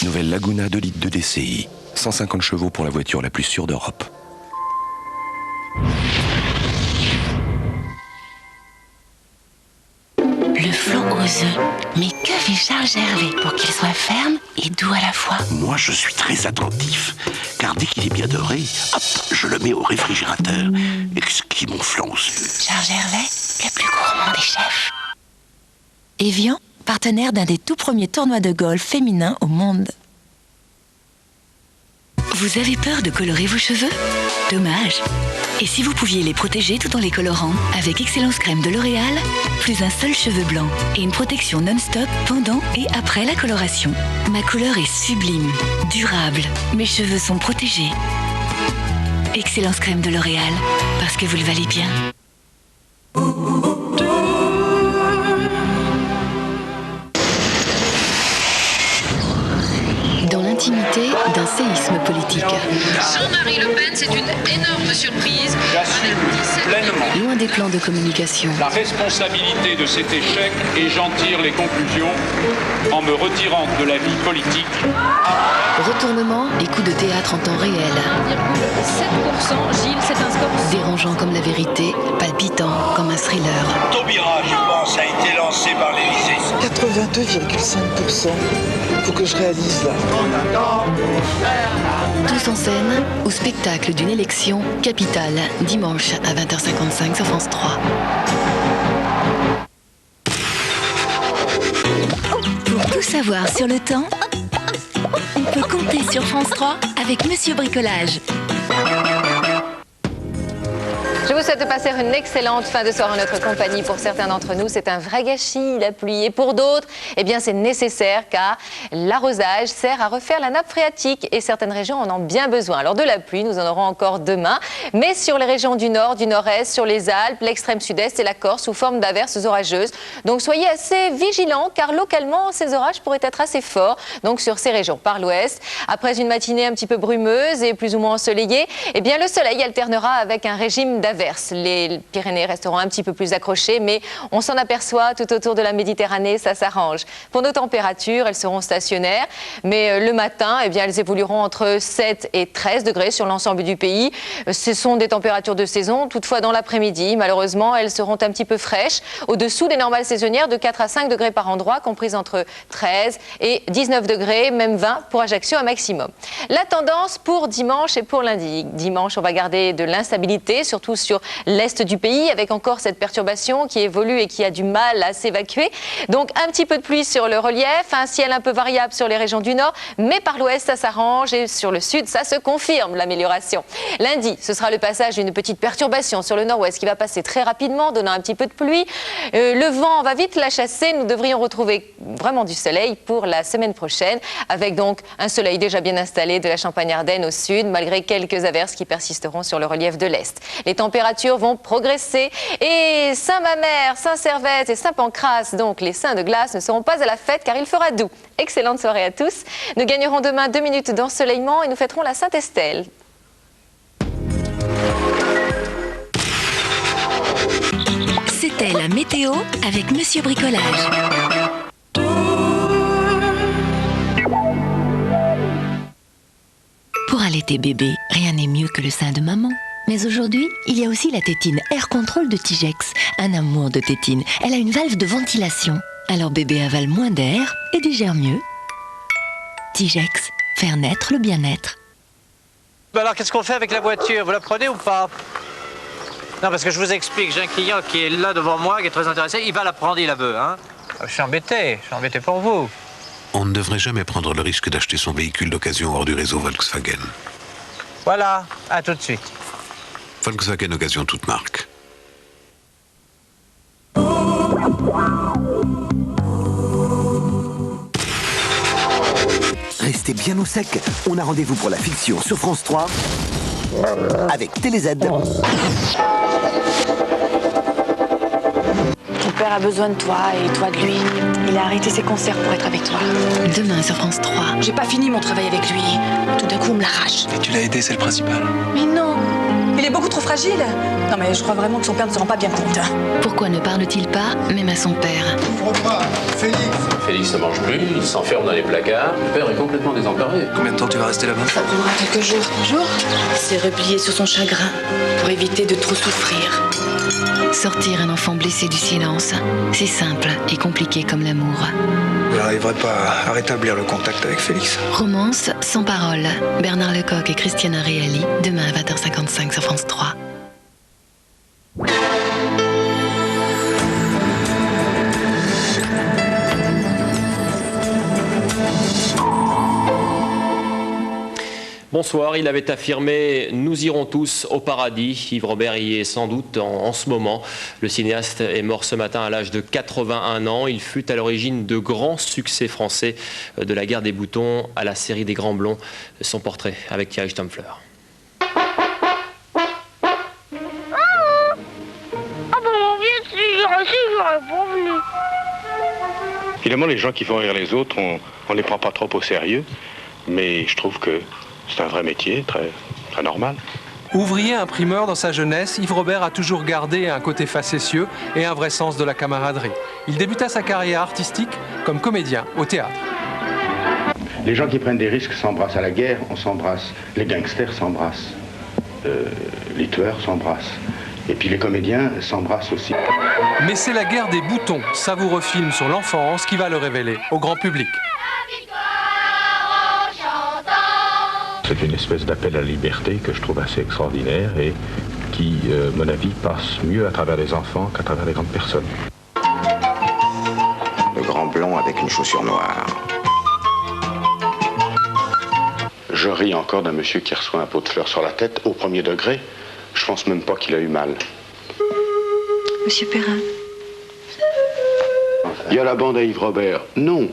Nouvelle Laguna 2 litres de DCI. 150 chevaux pour la voiture la plus sûre d'Europe. Le flanc aux œufs. Mais que fait Charles Gervais pour qu'il soit ferme et doux à la fois? Moi, je suis très attentif, car dès qu'il est bien doré, hop, je le mets au réfrigérateur. Exquis mon flanc aux œufs. Charles Gervais, le plus gourmand des chefs. Evian, partenaire d'un des tout premiers tournois de golf féminins au monde. Vous avez peur de colorer vos cheveux? Dommage. Et si vous pouviez les protéger tout en les colorant? Avec Excellence Crème de L'Oréal, plus un seul cheveu blanc et une protection non-stop pendant et après la coloration. Ma couleur est sublime, durable. Mes cheveux sont protégés. Excellence Crème de L'Oréal, parce que vous le valez bien. Dans l'intimité d'un séisme politique. Jean-Marie Le Pen, c'est une énorme surprise. J'assume pleinement. Loin des plans de communication. La responsabilité de cet échec et j'en tire les conclusions en me retirant de la vie politique. Retournement et coups de théâtre en temps réel. 1,7%, Gilles, c'est un score. Dérangeant comme la vérité, palpitant comme un thriller. Taubira, je pense, a été lancé par l'Élysée. 82,5%. Faut que je réalise là. Tous en scène, au spectacle d'une élection capitale, dimanche à 20h55 sur France 3. Pour tout savoir sur le temps, on peut compter sur France 3 avec Monsieur Bricolage. Je vous souhaite de passer une excellente fin de soirée en notre compagnie. Pour certains d'entre nous, c'est un vrai gâchis, la pluie. Et pour d'autres, eh bien, c'est nécessaire car l'arrosage sert à refaire la nappe phréatique et certaines régions en ont bien besoin. Alors de la pluie, nous en aurons encore demain, mais sur les régions du nord, du nord-est, sur les Alpes, l'extrême sud-est et la Corse sous forme d'averses orageuses. Donc soyez assez vigilants car localement, ces orages pourraient être assez forts. Donc sur ces régions par l'ouest, après une matinée un petit peu brumeuse et plus ou moins ensoleillée, eh bien, le soleil alternera avec un régime d'averses. Les Pyrénées resteront un petit peu plus accrochées, mais on s'en aperçoit tout autour de la Méditerranée, ça s'arrange. Pour nos températures, elles seront stationnaires, mais le matin, eh bien, elles évolueront entre 7 et 13 degrés sur l'ensemble du pays. Ce sont des températures de saison. Toutefois, dans l'après-midi, malheureusement, elles seront un petit peu fraîches, au-dessous des normales saisonnières de 4 à 5 degrés par endroit, comprises entre 13 et 19 degrés, même 20 pour Ajaccio un maximum. La tendance pour dimanche et pour lundi. Dimanche, on va garder de l'instabilité, surtout sur l'est du pays, avec encore cette perturbation qui évolue et qui a du mal à s'évacuer. Donc un petit peu de pluie sur le relief, un ciel un peu variable sur les régions du nord, mais par l'ouest ça s'arrange et sur le sud ça se confirme l'amélioration. Lundi, ce sera le passage d'une petite perturbation sur le nord-ouest qui va passer très rapidement, donnant un petit peu de pluie. Le vent va vite la chasser, nous devrions retrouver vraiment du soleil pour la semaine prochaine, avec donc un soleil déjà bien installé de la Champagne-Ardenne au sud, malgré quelques averses qui persisteront sur le relief de l'est. Les températures vont progresser et Saint-Mamère, Saint-Servette et Saint-Pancrace, donc les saints de glace, ne seront pas à la fête car il fera doux. Excellente soirée à tous. Nous gagnerons demain 2 minutes d'ensoleillement et nous fêterons la Saint-Estelle. C'était la météo avec Monsieur Bricolage. Pour allaiter bébé, rien n'est mieux que le sein de maman. Mais aujourd'hui, il y a aussi la tétine Air Control de Tigex. Un amour de tétine. Elle a une valve de ventilation. Alors bébé avale moins d'air et digère mieux. Tigex, faire naître le bien-être. Alors qu'est-ce qu'on fait avec la voiture? Vous la prenez ou pas? Non, parce que je vous explique, j'ai un client qui est là devant moi, qui est très intéressé, il va la prendre, il la veut. Hein. Je suis embêté pour vous. On ne devrait jamais prendre le risque d'acheter son véhicule d'occasion hors du réseau Volkswagen. Voilà, à tout de suite. Volkswagen Occasion toute marque. Restez bien au sec, on a rendez-vous pour la fiction sur France 3 avec TéléZ. Ton père a besoin de toi et toi de lui. Il a arrêté ses concerts pour être avec toi. Demain sur France 3. J'ai pas fini mon travail avec lui. Tout d'un coup, on me l'arrache. Et tu l'as aidé, c'est le principal. Mais non, il est beaucoup trop fragile. Non mais je crois vraiment que son père ne se rend pas bien compte. Pourquoi ne parle-t-il pas, même à son père? Félix. Félix ne mange plus, il s'enferme dans les placards. Le père est complètement désemparé. Combien de temps tu vas rester là-bas? Ça prendra quelques jours. C'est replié sur son chagrin pour éviter de trop souffrir. Sortir un enfant blessé du silence, c'est simple et compliqué comme l'amour. Vous n'arriverez pas à rétablir le contact avec Félix. Romance sans parole. Bernard Lecoq et Christiana Reali, demain à 20h55 sur France 3. Bonsoir, il avait affirmé « Nous irons tous au paradis ». Yves Robert y est sans doute en ce moment. Le cinéaste est mort ce matin à l'âge de 81 ans. Il fut à l'origine de grands succès français, de la guerre des boutons à la série des Grands Blonds. Son portrait avec Thierry Stampfler. Ah bon, bien sûr, j'aurais pas venu. Finalement, les gens qui font rire les autres, on les prend pas trop au sérieux, mais je trouve que c'est un vrai métier, très normal. Ouvrier imprimeur dans sa jeunesse, Yves Robert a toujours gardé un côté facétieux et un vrai sens de la camaraderie. Il débuta sa carrière artistique comme comédien au théâtre. Les gens qui prennent des risques s'embrassent à la guerre, on s'embrasse. Les gangsters s'embrassent. Les tueurs s'embrassent. Et puis les comédiens s'embrassent aussi. Mais c'est la guerre des boutons, savoureux film sur l'enfance, qui va le révéler au grand public. C'est une espèce d'appel à la liberté que je trouve assez extraordinaire et qui, à mon avis, passe mieux à travers les enfants qu'à travers les grandes personnes. Le grand blond avec une chaussure noire. Je ris encore d'un monsieur qui reçoit un pot de fleurs sur la tête au premier degré. Je pense même pas qu'il a eu mal. Monsieur Perrin. Il y a la bande à Yves Robert. Non.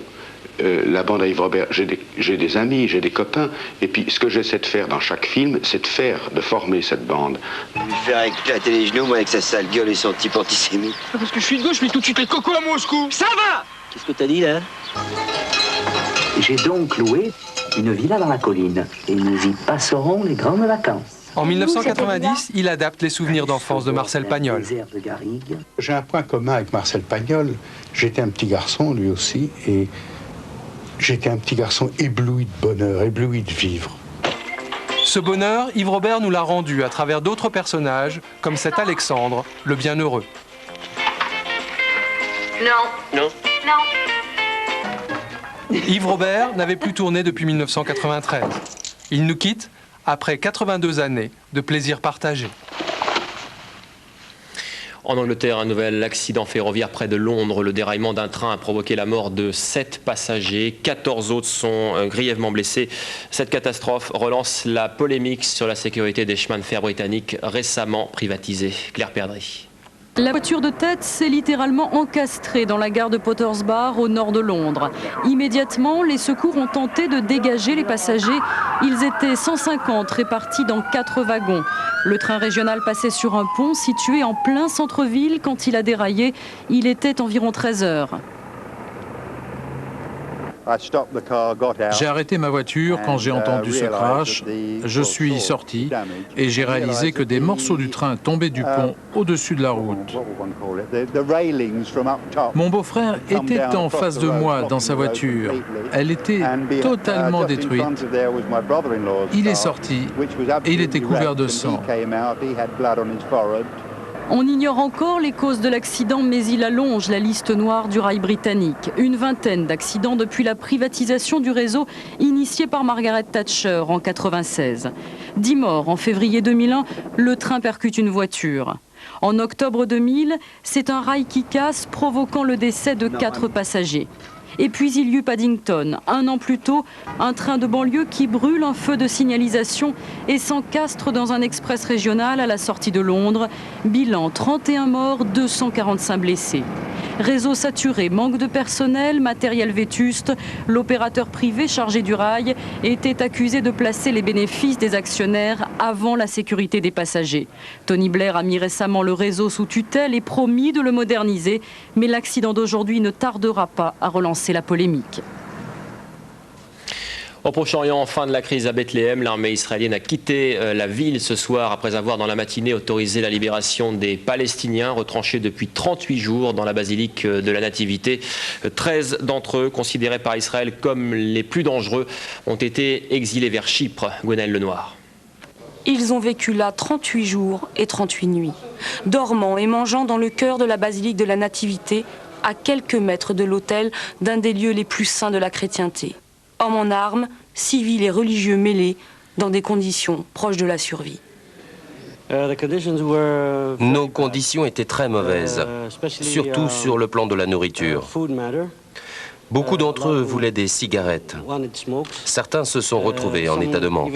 La bande à Yves Robert, j'ai des amis, j'ai des copains, et puis ce que j'essaie de faire dans chaque film, c'est de former cette bande. Lui faire éclater les genoux, moi, avec sa sale gueule et son type antisémite. Parce que je suis de gauche, je mets tout de suite les cocos à Moscou. Ça va! Qu'est-ce que t'as dit, là? J'ai donc loué une villa dans la colline, et nous y passerons les grandes vacances. En 1990, il adapte les souvenirs d'enfance de Marcel Pagnol. J'ai un point commun avec Marcel Pagnol. J'étais un petit garçon, lui aussi, et j'étais un petit garçon ébloui de bonheur, ébloui de vivre. Ce bonheur, Yves Robert nous l'a rendu à travers d'autres personnages, comme cet Alexandre, le bienheureux. Non. Non. Non. Yves Robert n'avait plus tourné depuis 1993. Il nous quitte après 82 années de plaisir partagé. En Angleterre, un nouvel accident ferroviaire près de Londres. Le déraillement d'un train a provoqué la mort de 7 passagers. 14 autres sont grièvement blessés. Cette catastrophe relance la polémique sur la sécurité des chemins de fer britanniques récemment privatisés. Claire Perdry. La voiture de tête s'est littéralement encastrée dans la gare de Potters Bar au nord de Londres. Immédiatement, les secours ont tenté de dégager les passagers. Ils étaient 150 répartis dans 4 wagons. Le train régional passait sur un pont situé en plein centre-ville quand il a déraillé. Il était environ 13 heures. J'ai arrêté ma voiture quand j'ai entendu ce crash. Je suis sorti et j'ai réalisé que des morceaux du train tombaient du pont au-dessus de la route. Mon beau-frère était en face de moi dans sa voiture. Elle était totalement détruite. Il est sorti et il était couvert de sang. On ignore encore les causes de l'accident, mais il allonge la liste noire du rail britannique. Une vingtaine d'accidents depuis la privatisation du réseau initiée par Margaret Thatcher en 1996. 10 morts en février 2001, le train percute une voiture. En octobre 2000, c'est un rail qui casse, provoquant le décès de 4 passagers. Et puis il y eut Paddington. 1 an plus tôt, un train de banlieue qui brûle un feu de signalisation et s'encastre dans un express régional à la sortie de Londres. Bilan 31 morts, 245 blessés. Réseau saturé, manque de personnel, matériel vétuste. L'opérateur privé chargé du rail était accusé de placer les bénéfices des actionnaires avant la sécurité des passagers. Tony Blair a mis récemment le réseau sous tutelle et promis de le moderniser. Mais l'accident d'aujourd'hui ne tardera pas à relancer la polémique. Au Proche-Orient, fin de la crise à Bethléem, l'armée israélienne a quitté la ville ce soir après avoir dans la matinée autorisé la libération des Palestiniens retranchés depuis 38 jours dans la basilique de la Nativité. 13 d'entre eux, considérés par Israël comme les plus dangereux, ont été exilés vers Chypre. Gwenaëlle Lenoir. Ils ont vécu là 38 jours et 38 nuits, dormant et mangeant dans le cœur de la basilique de la Nativité, à quelques mètres de l'autel d'un des lieux les plus saints de la chrétienté. Hommes en armes, civils et religieux mêlés, dans des conditions proches de la survie. Nos conditions étaient très mauvaises, surtout sur le plan de la nourriture. Beaucoup d'entre eux voulaient des cigarettes. Certains se sont retrouvés en état de manque.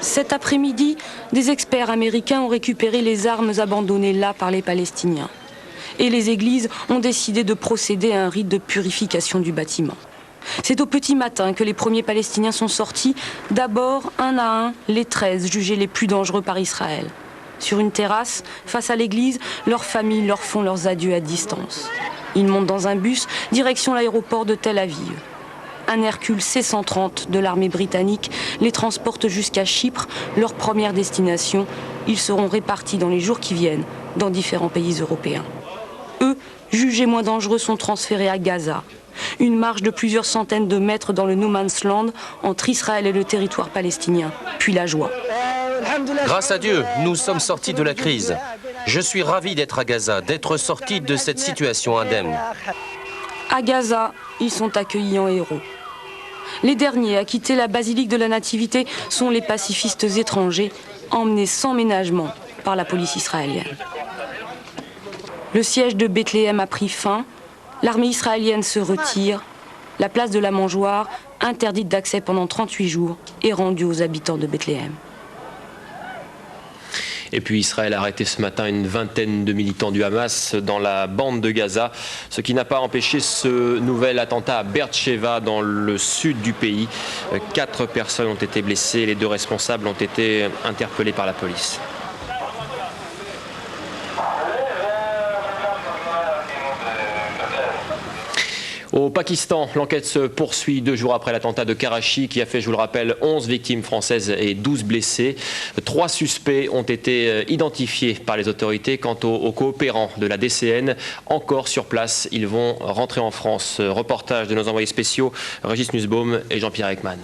Cet après-midi, des experts américains ont récupéré les armes abandonnées là par les Palestiniens. Et les églises ont décidé de procéder à un rite de purification du bâtiment. C'est au petit matin que les premiers Palestiniens sont sortis, d'abord un à un les 13 jugés les plus dangereux par Israël. Sur une terrasse, face à l'église, leurs familles leur font leurs adieux à distance. Ils montent dans un bus, direction l'aéroport de Tel Aviv. Un Hercule C-130 de l'armée britannique les transporte jusqu'à Chypre, leur première destination. Ils seront répartis dans les jours qui viennent dans différents pays européens. Eux, jugés moins dangereux, sont transférés à Gaza. Une marche de plusieurs centaines de mètres dans le No Man's Land entre Israël et le territoire palestinien, puis la joie. Grâce à Dieu, nous sommes sortis de la crise. Je suis ravi d'être à Gaza, d'être sorti de cette situation indemne. À Gaza, ils sont accueillis en héros. Les derniers à quitter la basilique de la Nativité sont les pacifistes étrangers, emmenés sans ménagement par la police israélienne. Le siège de Bethléem a pris fin, l'armée israélienne se retire, la place de la Mangeoire, interdite d'accès pendant 38 jours, est rendue aux habitants de Bethléem. Et puis Israël a arrêté ce matin une vingtaine de militants du Hamas dans la bande de Gaza, ce qui n'a pas empêché ce nouvel attentat à Beersheva dans le sud du pays. 4 personnes ont été blessées, les 2 responsables ont été interpellés par la police. Au Pakistan, l'enquête se poursuit 2 jours après l'attentat de Karachi qui a fait, je vous le rappelle, 11 victimes françaises et 12 blessés. 3 suspects ont été identifiés par les autorités. Quant aux coopérants de la DCN, encore sur place, ils vont rentrer en France. Reportage de nos envoyés spéciaux, Régis Nussbaum et Jean-Pierre Ekman.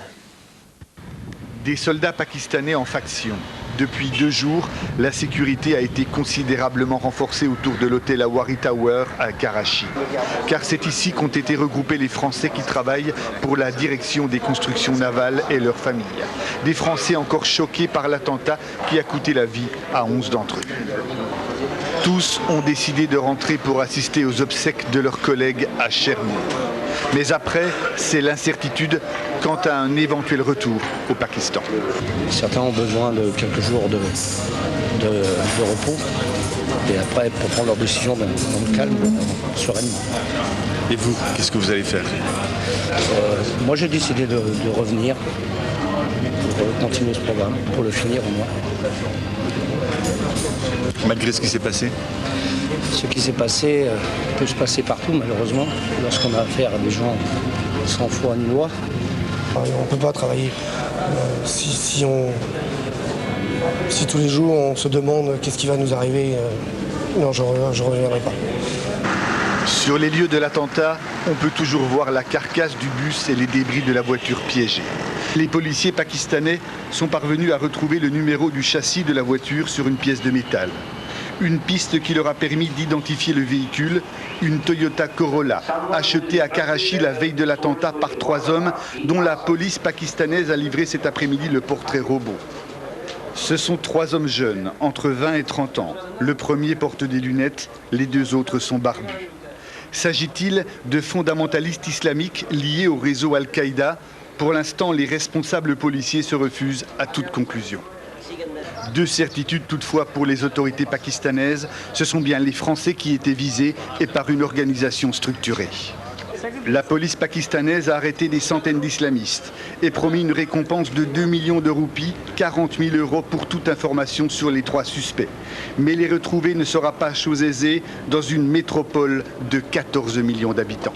Des soldats pakistanais en faction. Depuis 2 jours, la sécurité a été considérablement renforcée autour de l'hôtel Awari Tower à Karachi. Car c'est ici qu'ont été regroupés les Français qui travaillent pour la direction des constructions navales et leurs familles. Des Français encore choqués par l'attentat qui a coûté la vie à 11 d'entre eux. Tous ont décidé de rentrer pour assister aux obsèques de leurs collègues à Cherbourg. Mais après, c'est l'incertitude quant à un éventuel retour au Pakistan. Certains ont besoin de quelques jours de repos et après pour prendre leur décision dans le calme, sereinement. Et vous, qu'est-ce que vous allez faire? Moi j'ai décidé de revenir pour continuer ce programme, pour le finir au moins. Malgré ce qui s'est passé? Ce qui s'est passé peut se passer partout malheureusement, lorsqu'on a affaire à des gens sans foi ni loi. On ne peut pas travailler si tous les jours on se demande qu'est-ce qui va nous arriver. Non, je ne reviendrai pas. Sur les lieux de l'attentat, on peut toujours voir la carcasse du bus et les débris de la voiture piégée. Les policiers pakistanais sont parvenus à retrouver le numéro du châssis de la voiture sur une pièce de métal. Une piste qui leur a permis d'identifier le véhicule, une Toyota Corolla, achetée à Karachi la veille de l'attentat par 3 hommes, dont la police pakistanaise a livré cet après-midi le portrait robot. Ce sont 3 hommes jeunes, entre 20 et 30 ans. Le premier porte des lunettes, les 2 autres sont barbus. S'agit-il de fondamentalistes islamiques liés au réseau Al-Qaïda? Pour l'instant, les responsables policiers se refusent à toute conclusion. 2 certitudes toutefois pour les autorités pakistanaises, ce sont bien les Français qui étaient visés et par une organisation structurée. La police pakistanaise a arrêté des centaines d'islamistes et promis une récompense de 2 millions de roupies, 40 000 € pour toute information sur les 3 suspects. Mais les retrouver ne sera pas chose aisée dans une métropole de 14 millions d'habitants.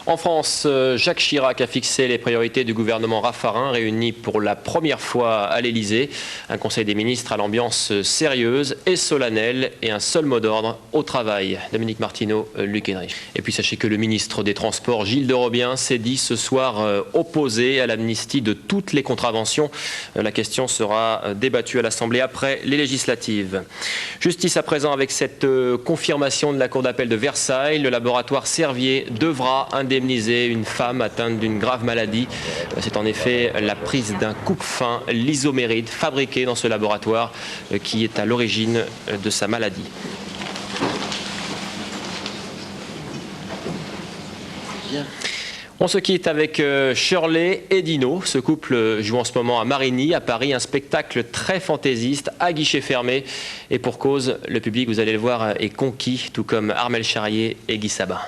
En France, Jacques Chirac a fixé les priorités du gouvernement Raffarin, réuni pour la première fois à l'Élysée. Un conseil des ministres à l'ambiance sérieuse et solennelle et un seul mot d'ordre au travail. Dominique Martineau, Luc Henrich. Et puis sachez que le ministre des Transports, Gilles de Robien, s'est dit ce soir opposé à l'amnistie de toutes les contraventions. La question sera débattue à l'Assemblée après les législatives. Justice à présent avec cette confirmation de la Cour d'appel de Versailles. Le laboratoire Servier devra indemniser une femme atteinte d'une grave maladie. C'est en effet la prise d'un coupe-faim, l'isoméride, fabriqué dans ce laboratoire qui est à l'origine de sa maladie. On se quitte avec Shirley et Dino. Ce couple joue en ce moment à Marigny, à Paris, un spectacle très fantaisiste, à guichet fermé. Et pour cause, le public, vous allez le voir, est conquis, tout comme Armel Charrier et Guy Sabin.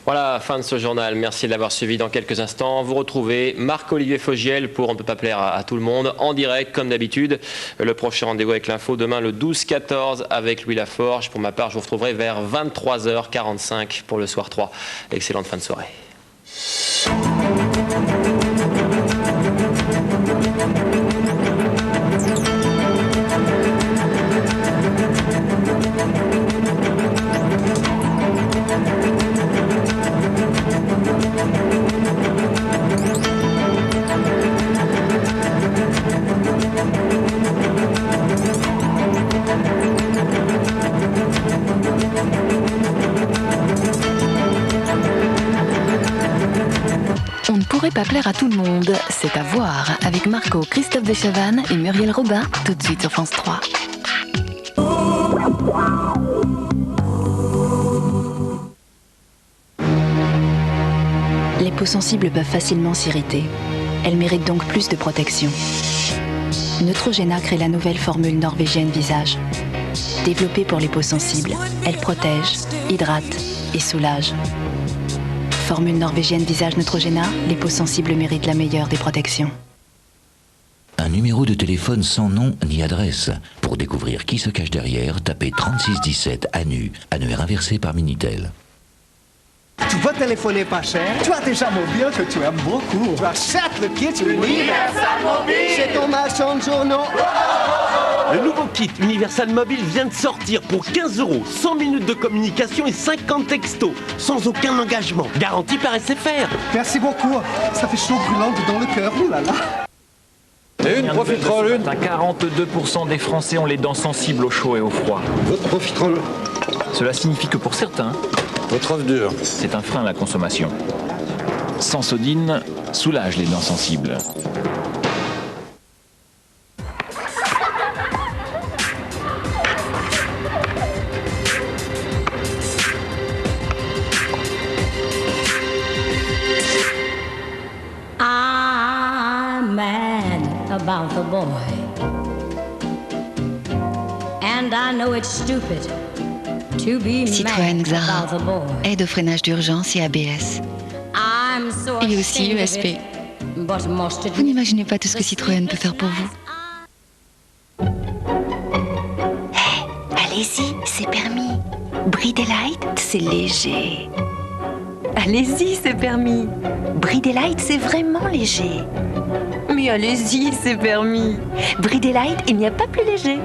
Voilà, fin de ce journal. Merci de l'avoir suivi. Dans quelques instants, vous retrouvez Marc-Olivier Fogiel pour On ne peut pas plaire à tout le monde, en direct, comme d'habitude. Le prochain rendez-vous avec l'info, demain le 12-14 avec Louis Laforge. Pour ma part, je vous retrouverai vers 23h45 pour le soir 3. Excellente fin de soirée. On ne pourrait pas plaire à tout le monde, c'est à voir avec Marco, Christophe de Chavannes et Muriel Robin, tout de suite sur France 3. Les peaux sensibles peuvent facilement s'irriter. Elles méritent donc plus de protection. Neutrogena crée la nouvelle formule norvégienne Visage. Développée pour les peaux sensibles, elle protège, hydrate et soulage. Formule norvégienne Visage Neutrogena, les peaux sensibles méritent la meilleure des protections. Un numéro de téléphone sans nom ni adresse. Pour découvrir qui se cache derrière, tapez 3617 ANU, annuaire inversé par Minitel. Tu veux téléphoner pas cher? Tu as déjà mobile que tu aimes beaucoup. Tu achètes le kit Universal Mobile chez ton marchand de journaux. Le nouveau kit Universal Mobile vient de sortir pour 15 €, 100 minutes de communication et 50 textos, sans aucun engagement, garanti par SFR. Merci beaucoup, ça fait chaud brûlant dans le cœur, oulala. Et une profiterole, une. 42% des Français ont les dents sensibles au chaud et au froid. Votre profiterole. Cela signifie que pour certains, votre œuf dur, c'est un frein à la consommation. Sensodine soulage les dents sensibles. I'm mad about the boy, and I know it's stupid. Citroën Xara, aide au freinage d'urgence et ABS. Et aussi ESP. Vous n'imaginez pas tout ce que Citroën peut faire pour vous. Allez-y, c'est permis. Bride Light, c'est léger. Allez-y, c'est permis. Bride Light, c'est vraiment léger. Mais allez-y, c'est permis. Bride Light, il n'y a pas plus léger.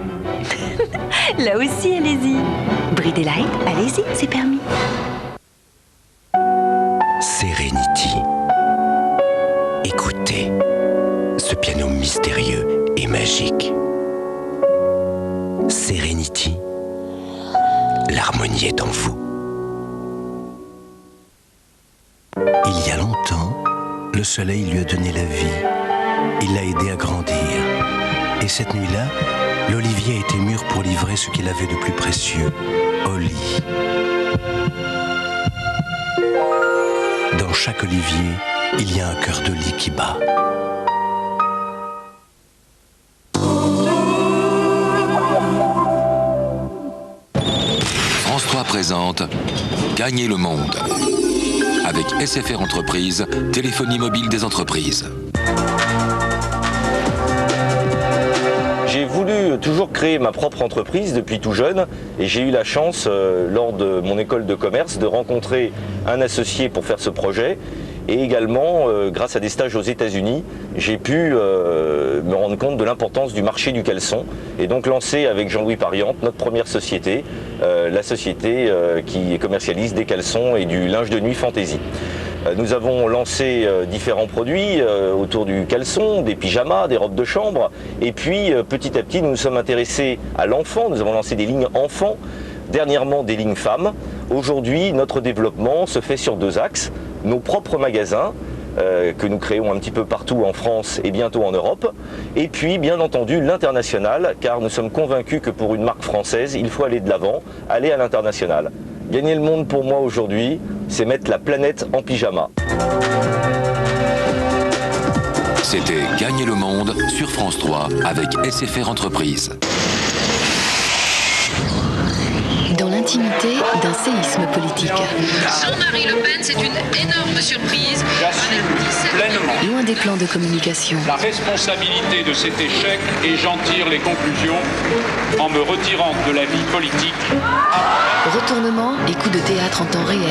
Là aussi, allez-y. Bride Light, allez-y, c'est permis. Serenity. Écoutez, ce piano mystérieux et magique. Serenity, l'harmonie est en vous. Il y a longtemps, le soleil lui a donné la vie. Il l'a aidé à grandir. Et cette nuit-là, l'olivier a été mûr pour livrer ce qu'il avait de plus précieux, Oli. Dans chaque olivier, il y a un cœur de lit qui bat. France 3 présente Gagner le monde avec SFR Entreprises, téléphonie mobile des entreprises. J'ai voulu toujours créer ma propre entreprise depuis tout jeune et j'ai eu la chance, lors de mon école de commerce, de rencontrer un associé pour faire ce projet. Et également, grâce à des stages aux États-Unis, j'ai pu me rendre compte de l'importance du marché du caleçon et donc lancer avec Jean-Louis Pariante notre première société, la société qui commercialise des caleçons et du linge de nuit Fantasy. Nous avons lancé différents produits autour du caleçon, des pyjamas, des robes de chambre et puis petit à petit nous nous sommes intéressés à l'enfant, nous avons lancé des lignes enfants, dernièrement des lignes femmes. Aujourd'hui notre développement se fait sur deux axes, nos propres magasins que nous créons un petit peu partout en France et bientôt en Europe et puis bien entendu l'international car nous sommes convaincus que pour une marque française il faut aller de l'avant, aller à l'international. Gagner le monde pour moi aujourd'hui, c'est mettre la planète en pyjama. C'était Gagner le monde sur France 3 avec SFR Entreprises. Dans l'intimité d'un séisme politique. Jean-Marie Le Pen, c'est une énorme surprise. Pleinement. Loin des plans de communication. La responsabilité de cet échec et j'en tire les conclusions en me retirant de la vie politique. Retournement et coups de théâtre en temps réel. 7%,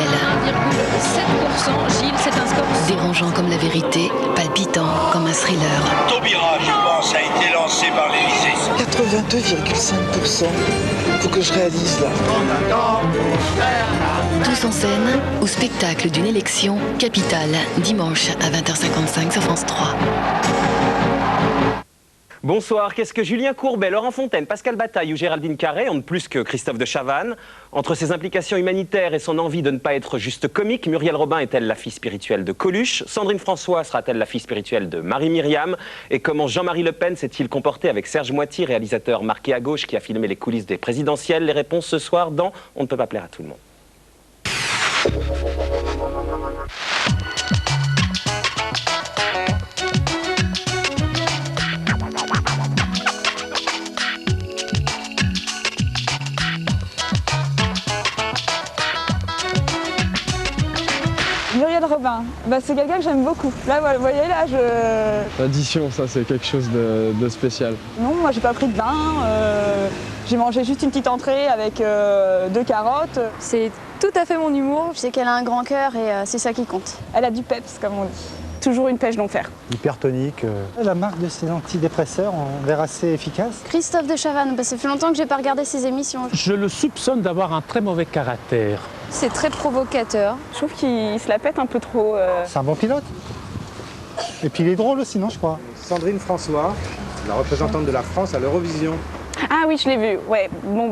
Gilles, c'est un score. Dérangeant comme la vérité, palpitant comme un thriller. Taubira, je pense, a été lancé par l'Élysée. 82,5%. Faut que je réalise là. Tous en scène, au spectacle d'une élection capitale, dimanche à 20h55 sur France 3. Bonsoir, qu'est-ce que Julien Courbet, Laurent Fontaine, Pascal Bataille ou Géraldine Carré ont de plus que Christophe de Chavannes? Entre ses implications humanitaires et son envie de ne pas être juste comique, Muriel Robin est-elle la fille spirituelle de Coluche? Sandrine François sera-t-elle la fille spirituelle de Marie-Myriam? Et comment Jean-Marie Le Pen s'est-il comporté avec Serge Moiti, réalisateur marqué à gauche qui a filmé les coulisses des présidentielles? Les réponses ce soir dans On ne peut pas plaire à tout le monde. Muriel Robin, c'est quelqu'un que j'aime beaucoup. Là, vous voyez, là, L'addition, ça, c'est quelque chose de spécial. Non, moi, j'ai pas pris de bain. J'ai mangé juste une petite entrée avec 2 carottes. C'est tout à fait mon humour. Je sais qu'elle a un grand cœur et c'est ça qui compte. Elle a du peps, comme on dit. Toujours une pêche d'enfer. Hypertonique. La marque de ces antidépresseurs ont l'air assez efficace. Christophe de Chavannes, ça fait longtemps que j'ai pas regardé ses émissions. Je le soupçonne d'avoir un très mauvais caractère. C'est très provocateur. Je trouve qu'il se la pète un peu trop. C'est un bon pilote. Et puis il est drôle aussi, non, je crois. Sandrine François, la représentante de la France à l'Eurovision. Ah oui, je l'ai vue. Ouais. Bon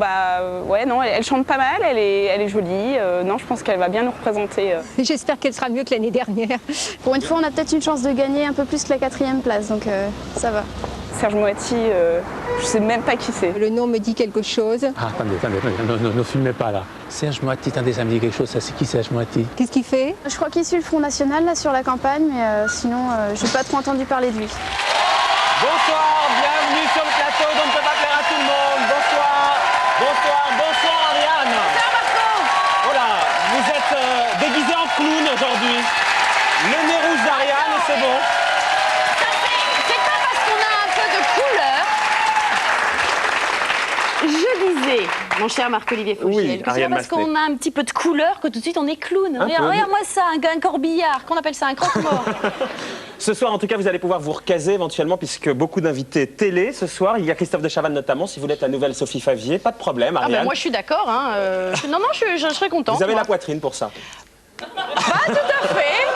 ouais, non, elle chante pas mal, elle est jolie. Non, je pense qu'elle va bien nous représenter. J'espère qu'elle sera mieux que l'année dernière. Pour une fois, on a peut-être une chance de gagner un peu plus que la 4e place, donc ça va. Serge Moiti, je sais même pas qui c'est. Le nom me dit quelque chose. Ah, attendez, ne filmez pas là. Serge Moiti, attendez, ça me dit quelque chose, ça c'est qui Serge Moiti? Qu'est-ce qu'il fait? Je crois qu'il suit le Front National là sur la campagne, mais sinon, j'ai pas trop entendu parler de lui. Bonsoir, bienvenue sur le plateau d'On ne peut pas plaire à tout le monde. Bonsoir Ariane. Bonsoir Marco. Oh là, vous êtes déguisé en clown aujourd'hui. Le nez rouge d'Ariane, c'est bon. C'est pas parce qu'on a un peu de couleur. Je disais, mon cher Marc-Olivier Fauchiel, que c'est pas parce qu'on a un petit peu de couleur que tout de suite on est clown. Regarde-moi ça, un corbillard, qu'on appelle ça un croque-mort. Ce soir, en tout cas, vous allez pouvoir vous recaser éventuellement, puisque beaucoup d'invités télé ce soir. Il y a Christophe de Chavannes notamment, si vous voulez être la nouvelle Sophie Favier. Pas de problème, Ariane. Moi, je suis d'accord. Non, je serais contente. Vous avez la poitrine pour ça. Pas tout à fait.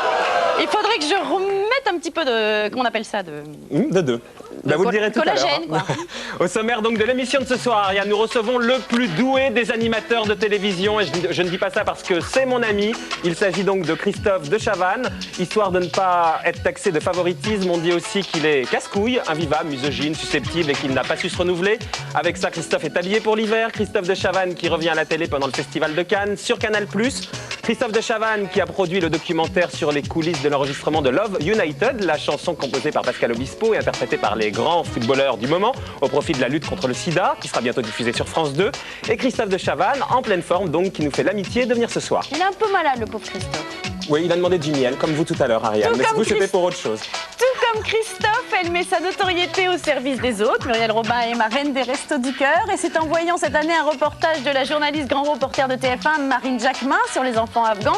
Il faudrait que je remette un petit peu de... Comment on appelle ça de deux. Vous le direz tout à l'heure. Collagène, quoi. Au sommaire donc de l'émission de ce soir, Ariane, nous recevons le plus doué des animateurs de télévision. Et je ne dis pas ça parce que c'est mon ami. Il s'agit donc de Christophe de Chavannes. Histoire de ne pas être taxé de favoritisme, on dit aussi qu'il est casse-couille, invivable, misogyne, susceptible et qu'il n'a pas su se renouveler. Avec ça, Christophe est habillé pour l'hiver. Christophe de Chavannes qui revient à la télé pendant le Festival de Cannes sur Canal+. Christophe de Chavannes qui a produit le documentaire sur les coulisses de l'enregistrement de Love United, la chanson composée par Pascal Obispo et interprétée par les grands footballeurs du moment au profit de la lutte contre le sida, qui sera bientôt diffusée sur France 2. Et Christophe de Chavannes, en pleine forme donc, qui nous fait l'amitié de venir ce soir. Il est un peu malade, le pauvre Christophe. Oui, il a demandé du miel, comme vous tout à l'heure, Ariane. Mais vous, c'était pour autre chose. Tout comme Christophe, elle met sa notoriété au service des autres. Muriel Robin est ma reine des Restos du Cœur. Et c'est en voyant cette année un reportage de la journaliste grand reporter de TF1, Marine Jacquemin, sur les enfants afghans,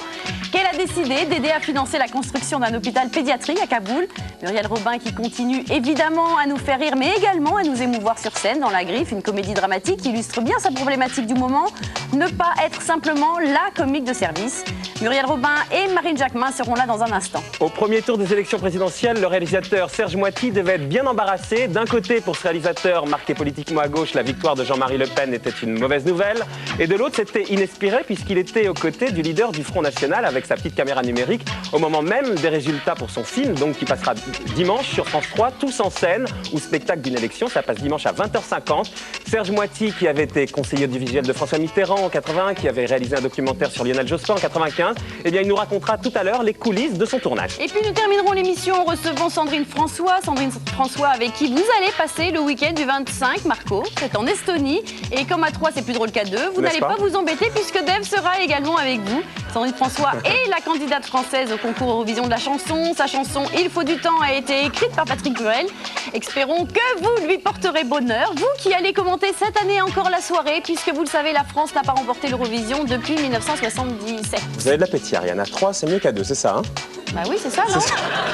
qu'elle a décidé d'aider à financer la construction d'un hôpital pédiatrique à Kaboul. Muriel Robin qui continue évidemment à nous faire rire, mais également à nous émouvoir sur scène dans La Griffe, une comédie dramatique qui illustre bien sa problématique du moment, ne pas être simplement la comique de service. Muriel Robin et Marine Jacquemin seront là dans un instant. Au premier tour des élections présidentielles, le réalisateur réalisateur Serge Moiti devait être bien embarrassé. D'un côté, pour ce réalisateur marqué politiquement à gauche, la victoire de Jean-Marie Le Pen était une mauvaise nouvelle. Et de l'autre, c'était inespéré puisqu'il était aux côtés du leader du Front National avec sa petite caméra numérique au moment même des résultats pour son film, donc qui passera dimanche sur France 3, Tous en scène, ou spectacle d'une élection. Ça passe dimanche à 20h50. Serge Moiti, qui avait été conseiller audiovisuel de François Mitterrand en 81, qui avait réalisé un documentaire sur Lionel Jospin en 95, eh bien, il nous racontera tout à l'heure les coulisses de son tournage. Et puis nous terminerons l'émission en recevant Sandrine François. Sandrine François avec qui vous allez passer le week-end du 25, Marco. C'est en Estonie. Et comme à 3, c'est plus drôle qu'à 2, vous n'allez pas vous embêter puisque Dave sera également avec vous. Sandrine François est la candidate française au concours Eurovision de la chanson. Sa chanson Il faut du temps a été écrite par Patrick Bruel. Espérons que vous lui porterez bonheur. Vous qui allez commenter cette année encore la soirée, puisque vous le savez, la France n'a pas remporté l'Eurovision depuis 1977. Vous avez de l'appétit, Ariane. À 3, c'est mieux qu'à 2, c'est ça, hein? Bah oui, c'est ça, non?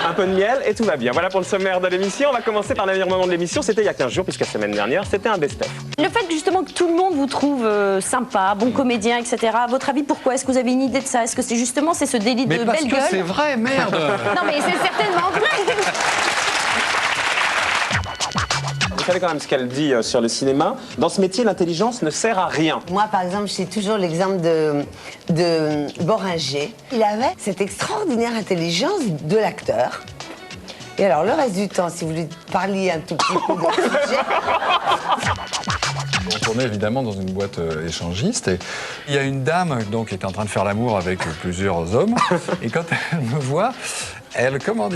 Un peu de miel et tout va bien. Voilà pour le sommaire de l'émission. On va commencer par le meilleur moment de l'émission. C'était il y a 15 jours, puisque la semaine dernière, c'était un best-of. Le fait justement que tout le monde vous trouve sympa, bon comédien, etc. À votre avis, pourquoi? Est-ce que vous avez une idée de ça? Est-ce que c'est justement ce délit de belle gueule? Mais parce que c'est vrai, merde. Non mais c'est certainement vrai. Vous savez quand même ce qu'elle dit sur le cinéma. Dans ce métier, l'intelligence ne sert à rien. Moi, par exemple, j'ai toujours l'exemple de Boringer. Il avait cette extraordinaire intelligence de l'acteur. Et alors, le reste du temps, si vous lui parliez un tout petit peu de sujet... On tournait évidemment dans une boîte échangiste et il y a une dame donc, qui était en train de faire l'amour avec plusieurs hommes et quand elle me voit, elle, comment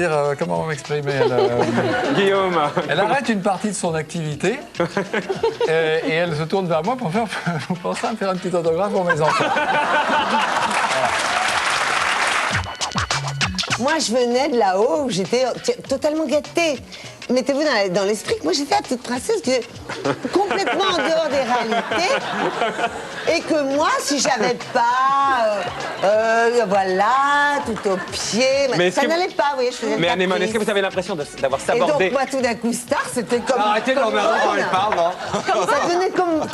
m'exprimer Guillaume. Elle arrête une partie de son activité et elle se tourne vers moi pour faire, vous pensez à me faire un petit autographe pour mes enfants. Moi, je venais de là-haut où j'étais totalement gâtée. Mettez-vous dans l'esprit que moi, j'étais la petite princesse complètement en dehors des réalités. Et que moi, si j'avais pas, voilà, tout au pied, mais ça n'allait pas, vous voyez, je faisais. Mais Anémone, est-ce que vous avez l'impression d'avoir sabordé? Et donc, moi, tout d'un coup, star, c'était comme... Arrêtez de l'emmerder quand elle parle, non? Ça venait comme